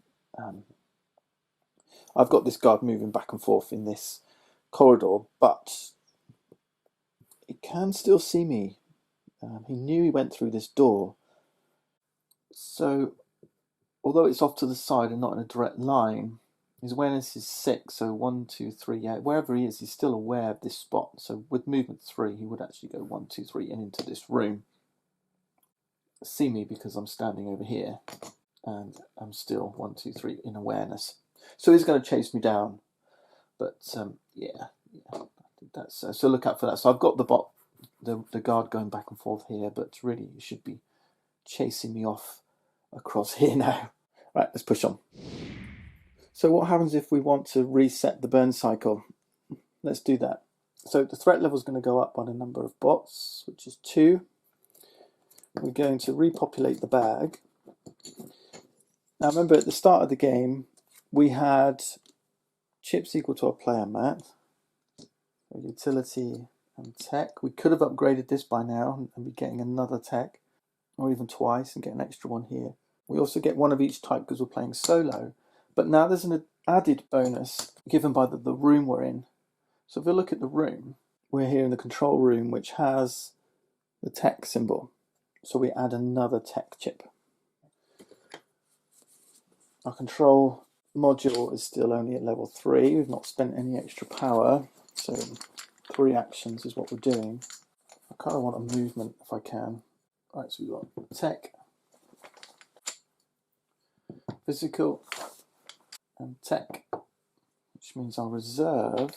S1: I've got this guard moving back and forth in this corridor, but he can still see me. He knew he went through this door. So, although it's off to the side and not in a direct line, His awareness is 6, so 1, 2, 3. Yeah, wherever he is, he's still aware of this spot. So with movement 3, he would actually go 1, 2, 3 and into this room. See me because I'm standing over here, and I'm still 1, 2, 3 in awareness. So he's going to chase me down. But yeah, I think that's so. Look out for that. So I've got the guard going back and forth here, but really he should be chasing me off across here now. Right, let's push on. So what happens if we want to reset the burn cycle? Let's do that. So the threat level is going to go up by the number of bots, which is 2. We're going to repopulate the bag. Now remember, at the start of the game, we had chips equal to our player mat, utility and tech. We could have upgraded this by now and be getting another tech, or even twice, and get an extra one here. We also get one of each type because we're playing solo. But now there's an added bonus given by the room we're in. So if we look at the room, we're here in the control room, which has the tech symbol. So we add another tech chip. Our control module is still only at level 3. We've not spent any extra power. So 3 actions is what we're doing. I kind of want a movement if I can. Right, so we've got tech, physical, and tech, which means our reserve,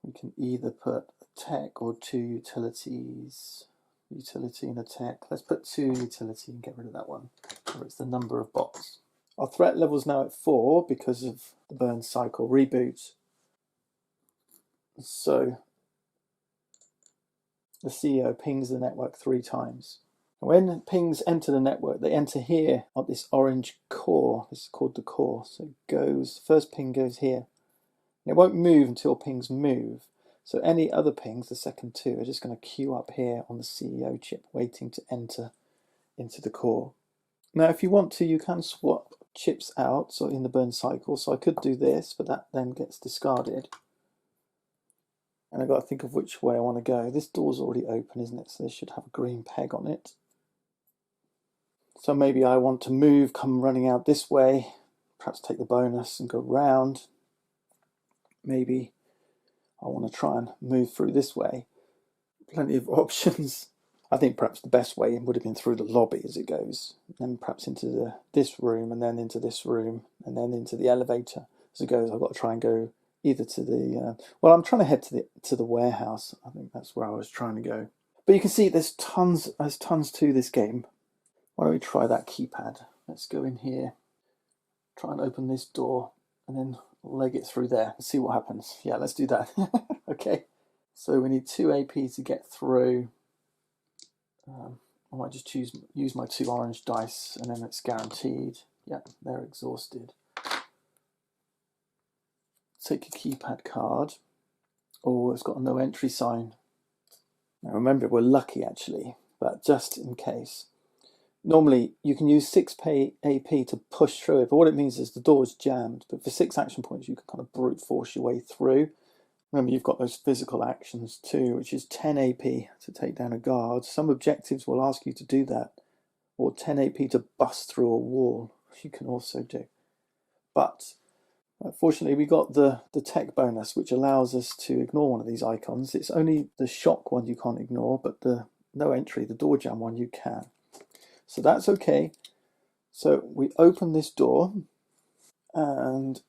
S1: we can either put a tech or 2 utilities. Utility and a tech. Let's put 2 utility and get rid of that one. Or it's the number of bots. Our threat level is now at 4 because of the burn cycle reboot. So the CEO pings the network 3 times. When pings enter the network, they enter here at this orange core. This is called the core. So it goes, first ping goes here. And it won't move until pings move. So any other pings, the second 2, are just going to queue up here on the CEO chip, waiting to enter into the core. Now, if you want to, you can swap chips out, so in the burn cycle. So I could do this, but that then gets discarded. And I've got to think of which way I want to go. This door's already open, isn't it? So this should have a green peg on it. So maybe I want to move, come running out this way, perhaps take the bonus and go round. Maybe I want to try and move through this way. Plenty of options. I think perhaps the best way would have been through the lobby as it goes, and perhaps into this room, and then into this room, and then into the elevator as it goes. I've got to try and go either to the well, I'm trying to head to the warehouse. I think that's where I was trying to go. But you can see there's tons to this game. Why don't we try that keypad? Let's go in here, try and open this door, and then leg it through there and see what happens. Yeah, let's do that. Okay. So we need 2 AP to get through. I might just use my 2 orange dice, and then it's guaranteed. Yeah, they're exhausted. Take a keypad card. Oh, it's got a no entry sign. Now remember, we're lucky actually, but just in case. Normally, you can use 6 AP to push through it, but what it means is the door is jammed. But for 6 action points, you can kind of brute force your way through. Remember, you've got those physical actions too, which is 10 AP to take down a guard. Some objectives will ask you to do that, or 10 AP to bust through a wall, you can also do. But fortunately, we got the tech bonus, which allows us to ignore one of these icons. It's only the shock one you can't ignore, but the no entry, the door jam one, you can. So that's okay. So we open this door and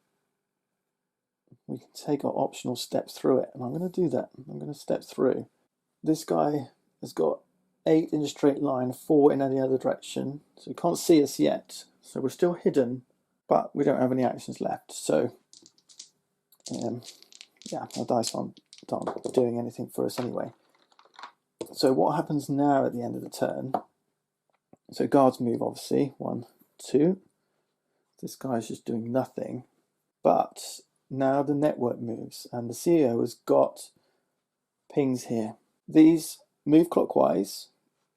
S1: we can take our optional steps through it. And I'm going to do that. I'm going to step through. This guy has got 8 in a straight line, 4 in any other direction. So he can't see us yet. So we're still hidden, but we don't have any actions left. So yeah, our dice aren't doing anything for us anyway. So what happens now at the end of the turn? So guards move, obviously. 1, 2. This guy's just doing nothing. But now the network moves, and the CEO has got pings here. These move clockwise.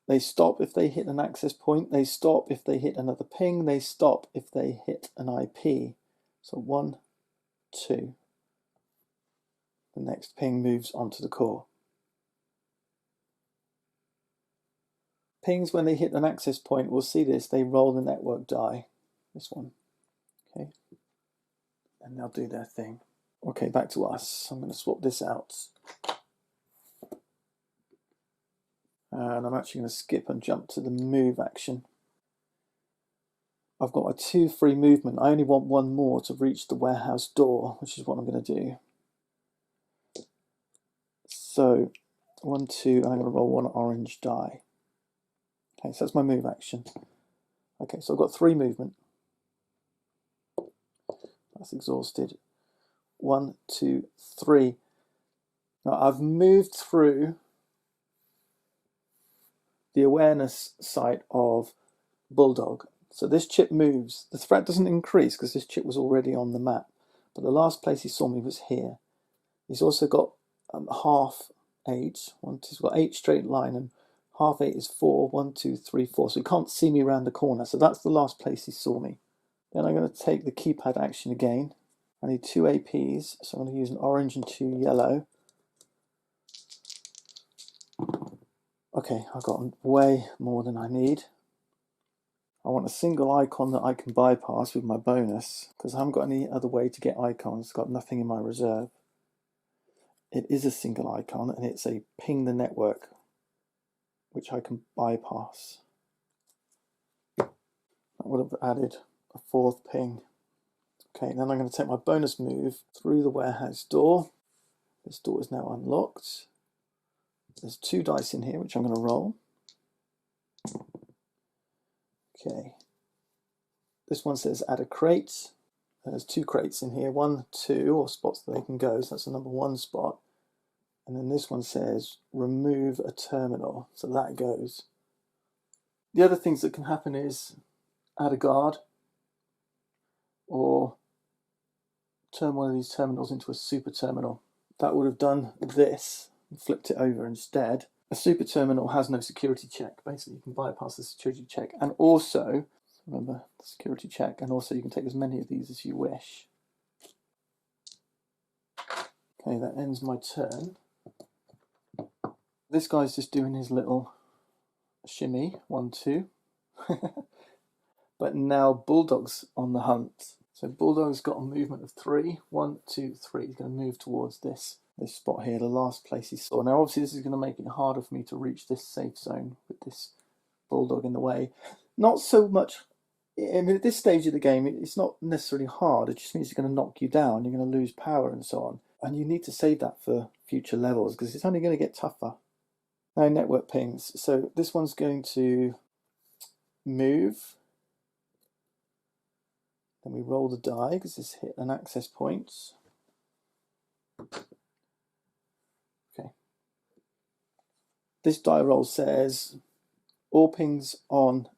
S1: They stop if they hit an access point. They stop if they hit another ping. They stop if they hit an IP. So 1, 2. The next ping moves onto the core. Pings when they hit an access point, we'll see this, they roll the network die. This one. Okay. and they'll do their thing. Okay, back to us. I'm going to swap this out. And I'm actually going to skip and jump to the move action. I've got a 2 free movement. I only want one more to reach the warehouse door, which is what I'm going to do. So 1, 2, and I'm going to roll 1 orange die. Okay, so that's my move action. Okay, so I've got 3 movement. That's exhausted. 1, 2, 3. Now I've moved through the awareness site of Bulldog. So this chip moves. The threat doesn't increase because this chip was already on the map. But the last place he saw me was here. He's also got half 8. He's got 8 straight line, and half 8 is 4. 1, 2, 3, 4. So he can't see me around the corner. So that's the last place he saw me. Then I'm going to take the keypad action again. I need 2 APs, so I'm going to use an orange and 2 yellow. Okay, I've got way more than I need. I want a single icon that I can bypass with my bonus, because I haven't got any other way to get icons. I've got nothing in my reserve. It is a single icon, and it's a ping the network, which I can bypass. That would have added a 4th ping. Okay, then I'm going to take my bonus move through the warehouse door. This door is now unlocked. There's 2 dice in here, which I'm going to roll. Okay. This one says add a crate. There's 2 crates in here, 1, 2, or spots that they can go, so that's the number 1 spot. And then this one says remove a terminal, so that goes. The other things that can happen is add a guard, or turn one of these terminals into a super terminal. That would have done this and flipped it over instead. A super terminal has no security check. Basically, you can bypass the security check, and also, remember the security check, and also you can take as many of these as you wish. Okay, that ends my turn. This guy's just doing his little shimmy, 1, 2. But now Bulldog's on the hunt. So Bulldog's got a movement of 3. 1, 2, 3. He's going to move towards this spot here, the last place he saw. Now obviously this is going to make it harder for me to reach this safe zone with this Bulldog in the way. Not so much, I mean, at this stage of the game, it's not necessarily hard. It just means it's going to knock you down. You're going to lose power and so on. And you need to save that for future levels because it's only going to get tougher. Now network pings. So this one's going to move. Then we roll the die because this hit an access point. Okay. This die roll says all pings on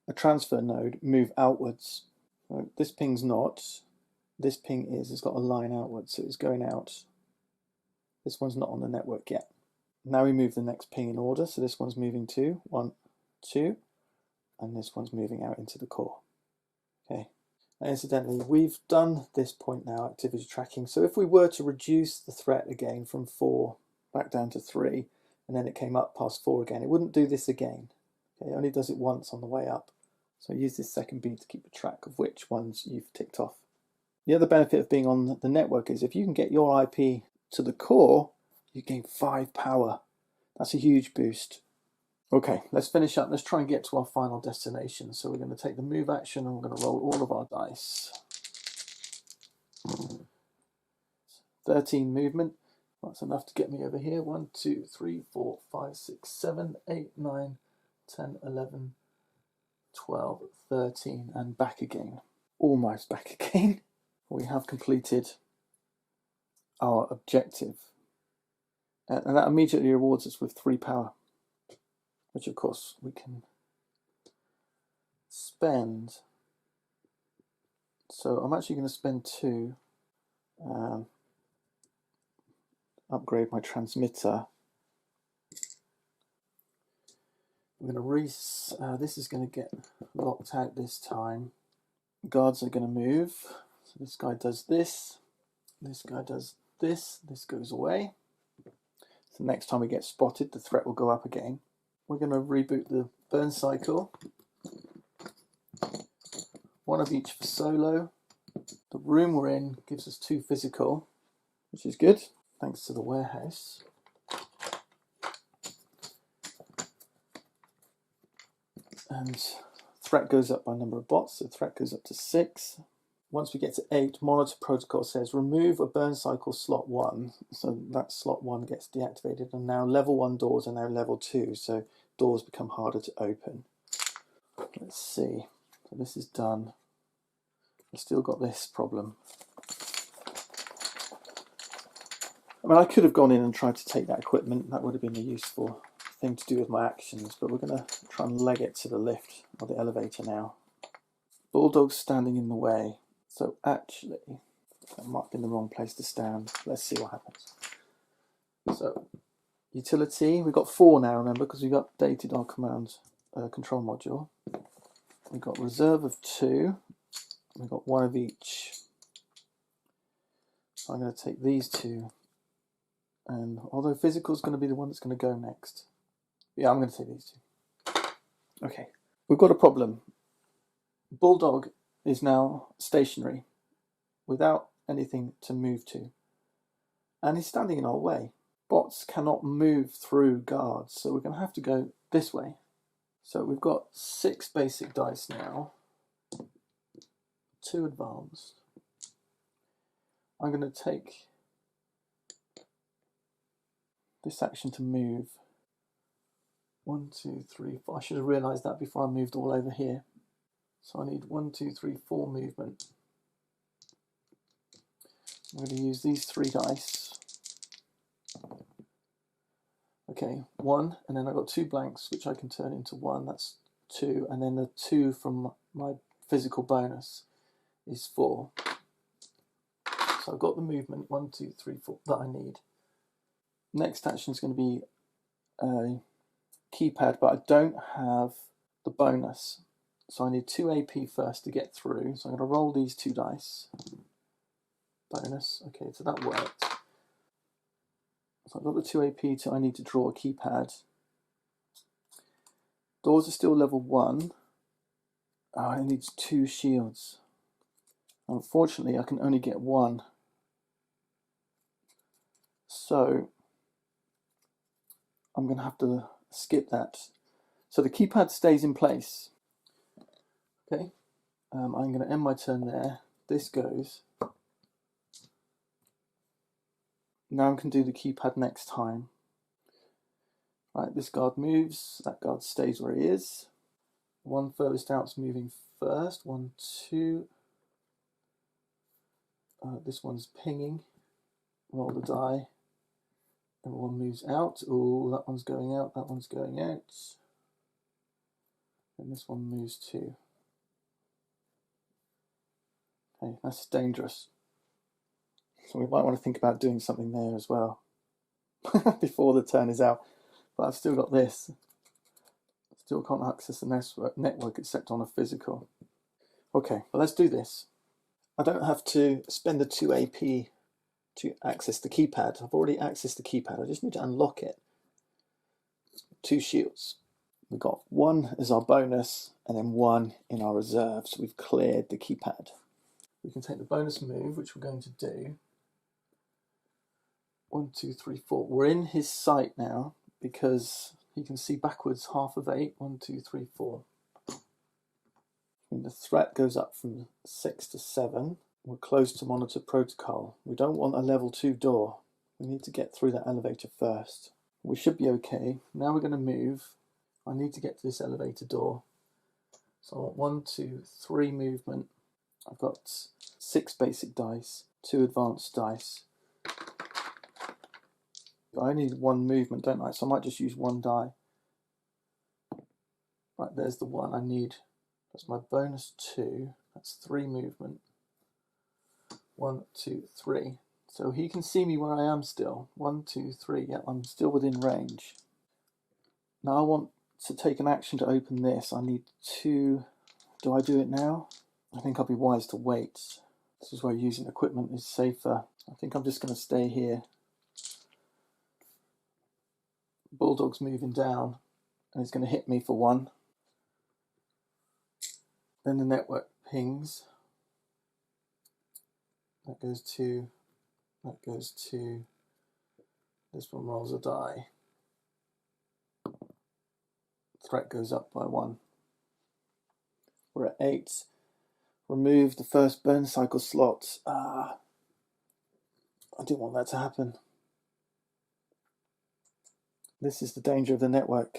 S1: a transfer node move outwards. So this ping's not. This ping is. It's got a line outwards, so it's going out. This one's not on the network yet. Now we move the next ping in order. So this one's moving 2, 1, 2, and this one's moving out into the core. Okay. Now, incidentally, we've done this point now, activity tracking. So if we were to reduce the threat again from 4 back down to 3, and then it came up past 4 again, it wouldn't do this again. Okay, it only does it once on the way up. So use this second beat to keep a track of which ones you've ticked off. The other benefit of being on the network is if you can get your IP to the core, you gain 5 power. That's a huge boost. Okay, let's finish up. Let's try and get to our final destination. So we're going to take the move action and we're going to roll all of our dice. 13 movement. That's enough to get me over here. 1, 2, 3, 4, 5, 6, 7, 8, 9, 10, 11, 12, 13, and back again. Almost back again. We have completed our objective. And that immediately rewards us with 3 power, which of course we can spend. So I'm actually going to spend 2, upgrade my transmitter. I'm going to this is going to get locked out this time. Guards are going to move. So this guy does this. This guy does this. This goes away. So next time we get spotted, the threat will go up again. We're going to reboot the Burncycle. 1 of each for solo. The room we're in gives us 2 physical, which is good, thanks to the warehouse. And threat goes up by number of bots, so threat goes up to 6. Once we get to 8, monitor protocol says remove a Burncycle slot 1, so that slot 1 gets deactivated, and now level 1 doors are now level 2, so doors become harder to open. Let's see, so this is done. I've still got this problem. I mean, I could have gone in and tried to take that equipment, that would have been a useful thing to do with my actions, but we're going to try and leg it to the lift or the elevator now. Bulldog's standing in the way. So actually, that might have been the wrong place to stand. Let's see what happens. So, utility, we've got 4 now, remember, because we've updated our command control module. We've got reserve of 2. We've got 1 of each. So I'm going to take these 2. And although physical is going to be the one that's going to go next. Yeah, I'm going to take these 2. Okay, we've got a problem. Bulldog is now stationary without anything to move to, and he's standing in our way. Bots cannot move through guards, so we're going to have to go this way. So we've got 6 basic dice now, 2 advanced. I'm going to take this action to move. 1, 2, 3, 4. I should have realised that before I moved all over here. So I need 1, 2, 3, 4 movement. I'm going to use these 3 dice. Okay, 1, and then I've got 2 blanks which I can turn into 1, that's 2, and then the 2 from my physical bonus is 4. So I've got the movement, 1, 2, 3, 4, that I need. Next action is going to be a keypad, but I don't have the bonus. So I need 2 AP first to get through. So I'm going to roll these 2 dice. Bonus. Okay, so that worked. So I've got the 2 AP, I need to draw a keypad. Doors are still level 1. Oh, it needs 2 shields. Unfortunately, I can only get 1. So I'm going to have to skip that. So the keypad stays in place. Okay, I'm going to end my turn there. This goes. Now I can do the keypad next time. Right, this guard moves, that guard stays where he is. 1 furthest out's moving first. 1, 2. This one's pinging. Roll the die. Everyone moves out. Oh, that one's going out, that one's going out. And this one moves too. Okay, that's dangerous. So we might want to think about doing something there as well before the turn is out. But I've still got this. Still can't access the network except on a physical. Okay, well let's do this. I don't have to spend the 2 AP to access the keypad. I've already accessed the keypad. I just need to unlock it. 2 shields. We've got 1 as our bonus and then 1 in our reserve. So we've cleared the keypad. We can take the bonus move, which we're going to do. 1, 2, 3, 4. We're in his sight now because he can see backwards half of 8. 1, 2, 3, 4. And the threat goes up from 6 to 7. We're close to monitor protocol. We don't want a level 2 door. We need to get through that elevator first. We should be okay. Now we're going to move. I need to get to this elevator door. So I want 1, 2, 3 movement. I've got 6 basic dice, 2 advanced dice. I only need 1 movement, don't I? So I might just use 1 die. Right, there's the 1 I need. That's my bonus 2. That's 3 movement. 1, 2, 3. So he can see me where I am still. 1, 2, 3. Yeah, I'm still within range. Now I want to take an action to open this. I need 2. Do I do it now? I think I'll be wise to wait. This is where using equipment is safer. I think I'm just going to stay here. Bulldog's moving down and he's going to hit me for 1. Then the network pings. That goes 2. That goes 2. This one rolls a die. Threat goes up by 1. We're at 8. Remove the first Burncycle slot. I didn't want that to happen. This is the danger of the network.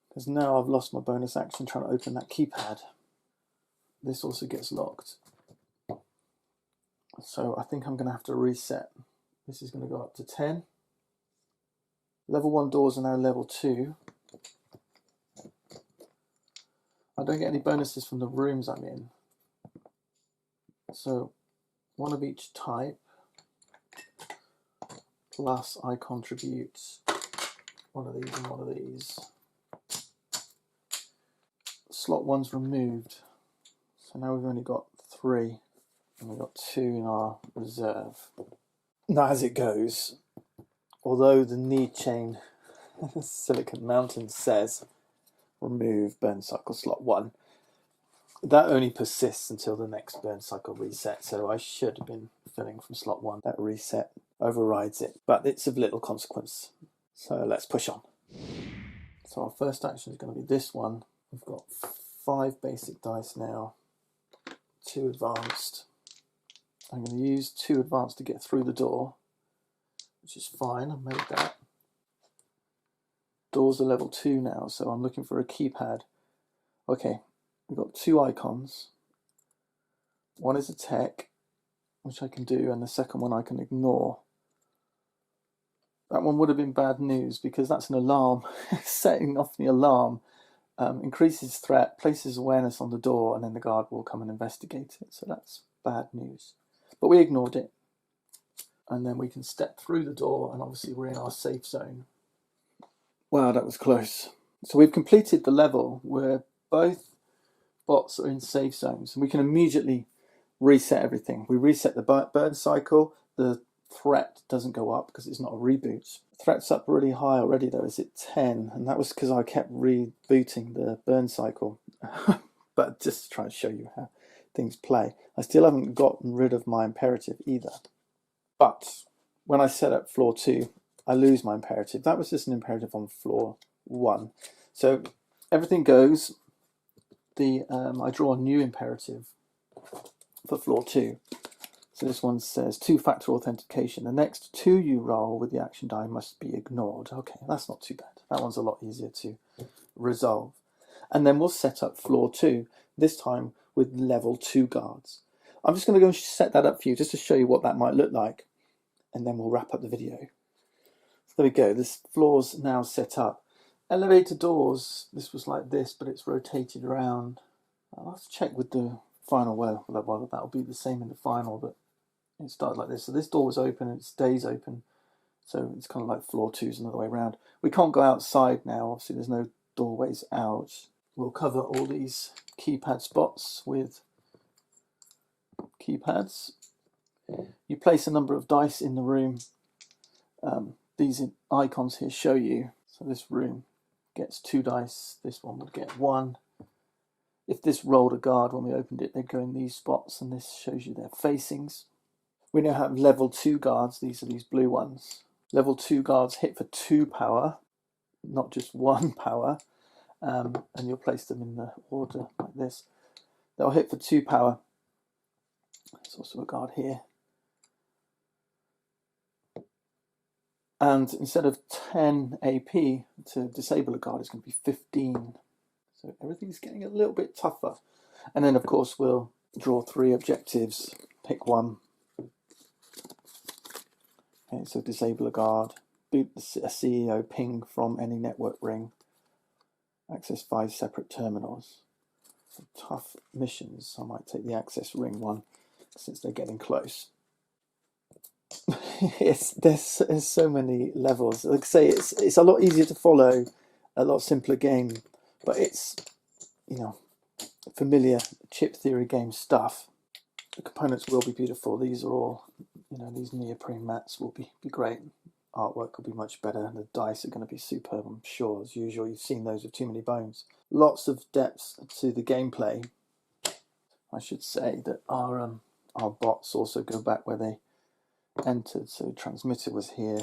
S1: Because now I've lost my bonus action trying to open that keypad. This also gets locked. So I think I'm going to have to reset. This is going to go up to 10. Level 1 doors are now level 2. I don't get any bonuses from the rooms I'm in. So 1 of each type. Plus I contribute 1 of these and 1 of these. Slot 1's removed. So now we've only got 3. And we've got 2 in our reserve. Now as it goes, although the need chain Silicon Mountain says remove Burncycle slot 1, that only persists until the next Burncycle reset. So I should have been filling from slot 1. That reset overrides it, but it's of little consequence. So let's push on. So our first action is going to be this one. We've got 5 basic dice now, 2 advanced. I'm going to use 2 advanced to get through the door, which is fine. I've made that. Doors are level 2 now, so I'm looking for a keypad. Okay, we've got 2 icons. One is a tech, which I can do, and the second one I can ignore. That one would have been bad news because that's an alarm. Setting off the alarm increases threat, places awareness on the door, and then the guard will come and investigate it. So that's bad news. But we ignored it. And then we can step through the door, and obviously we're in our safe zone. Wow, that was close. So we've completed the level where both bots are in safe zones, and we can immediately reset everything. We reset the Burncycle. The threat doesn't go up because it's not a reboot. Threat's up really high already though. It's at 10, and that was because I kept rebooting the Burncycle. But just to try and show you how things play. I still haven't gotten rid of my imperative either. But when I set up floor 2, I lose my imperative. That was just an imperative on floor 1. So everything goes. I draw a new imperative for floor 2. So this one says 2-factor authentication. The next 2 you roll with the action die must be ignored. Okay, that's not too bad. That one's a lot easier to resolve. And then we'll set up floor 2, this time with level 2 guards. I'm just going to go and set that up for you just to show you what that might look like. And then we'll wrap up the video. So there we go. This floor's now set up. Elevator doors, this was like this, but it's rotated around. I'll have to check with the final well, that'll be the same in the final, but it started like this. So this door was open and it stays open. So it's kind of like floor 2's another way around. We can't go outside now. Obviously there's no doorways out. We'll cover all these keypad spots with keypads. You place a number of dice in the room. These icons here show you. So this room gets 2 dice. This one would get 1. If this rolled a guard when we opened it, they'd go in these spots, and this shows you their facings. We now have level 2 guards. These are these blue ones. Level 2 guards hit for 2 power, not just 1 power. And you'll place them in the order like this. They'll hit for 2 power. There's also a guard here. And instead of 10 AP to disable a guard, it's going to be 15. So everything's getting a little bit tougher. And then, of course, we'll draw 3 objectives, pick one. Okay, so disable a guard, boot a CEO ping from any network ring, access 5 separate terminals. For tough missions, I might take the access ring one since they're getting close. There's so many levels. Like I say, it's a lot easier to follow, a lot simpler game, but it's, you know, familiar chip theory game stuff. The components will be beautiful. These are all, you know, these neoprene mats will be great. Artwork will be much better. The dice are going to be superb, I'm sure. As usual, you've seen those with Too Many Bones. Lots of depth to the gameplay. I should say that our our bots also go back where they entered. So transmitter was here,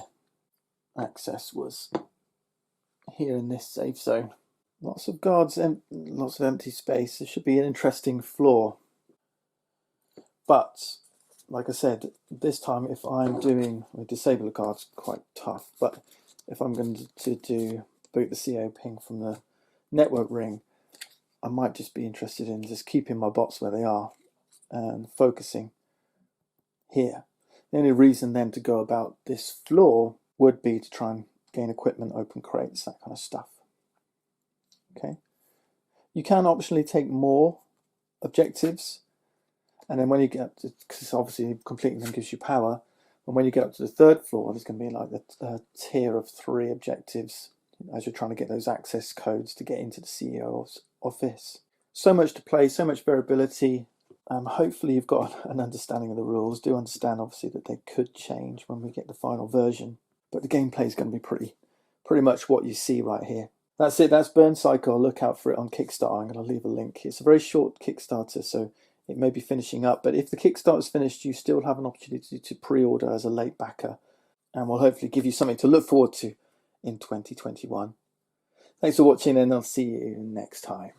S1: access was here in this safe zone. Lots of guards, lots of empty space. It should be an interesting floor. But like I said, this time if I'm doing disable a guard's quite tough, but if I'm going to do boot the CO ping from the network ring, I might just be interested in just keeping my bots where they are and focusing here. The only reason then to go about this floor would be to try and gain equipment, open crates, that kind of stuff. Okay. You can optionally take more objectives, and then when you get up to, because obviously completing them gives you power, and when you get up to the third floor, there's going to be like a tier of 3 objectives as you're trying to get those access codes to get into the CEO's office. So much to play, so much variability. Hopefully you've got an understanding of the rules. Do understand obviously that they could change when we get the final version, but the gameplay is going to be pretty much what you see right here. That's it, that's Burncycle. Look out for it on Kickstarter. I'm going to leave a link. It's a very short Kickstarter, so it may be finishing up, but if the Kickstarter is finished, you still have an opportunity to pre-order as a late backer, and we'll hopefully give you something to look forward to in 2021. Thanks for watching, and I'll see you next time.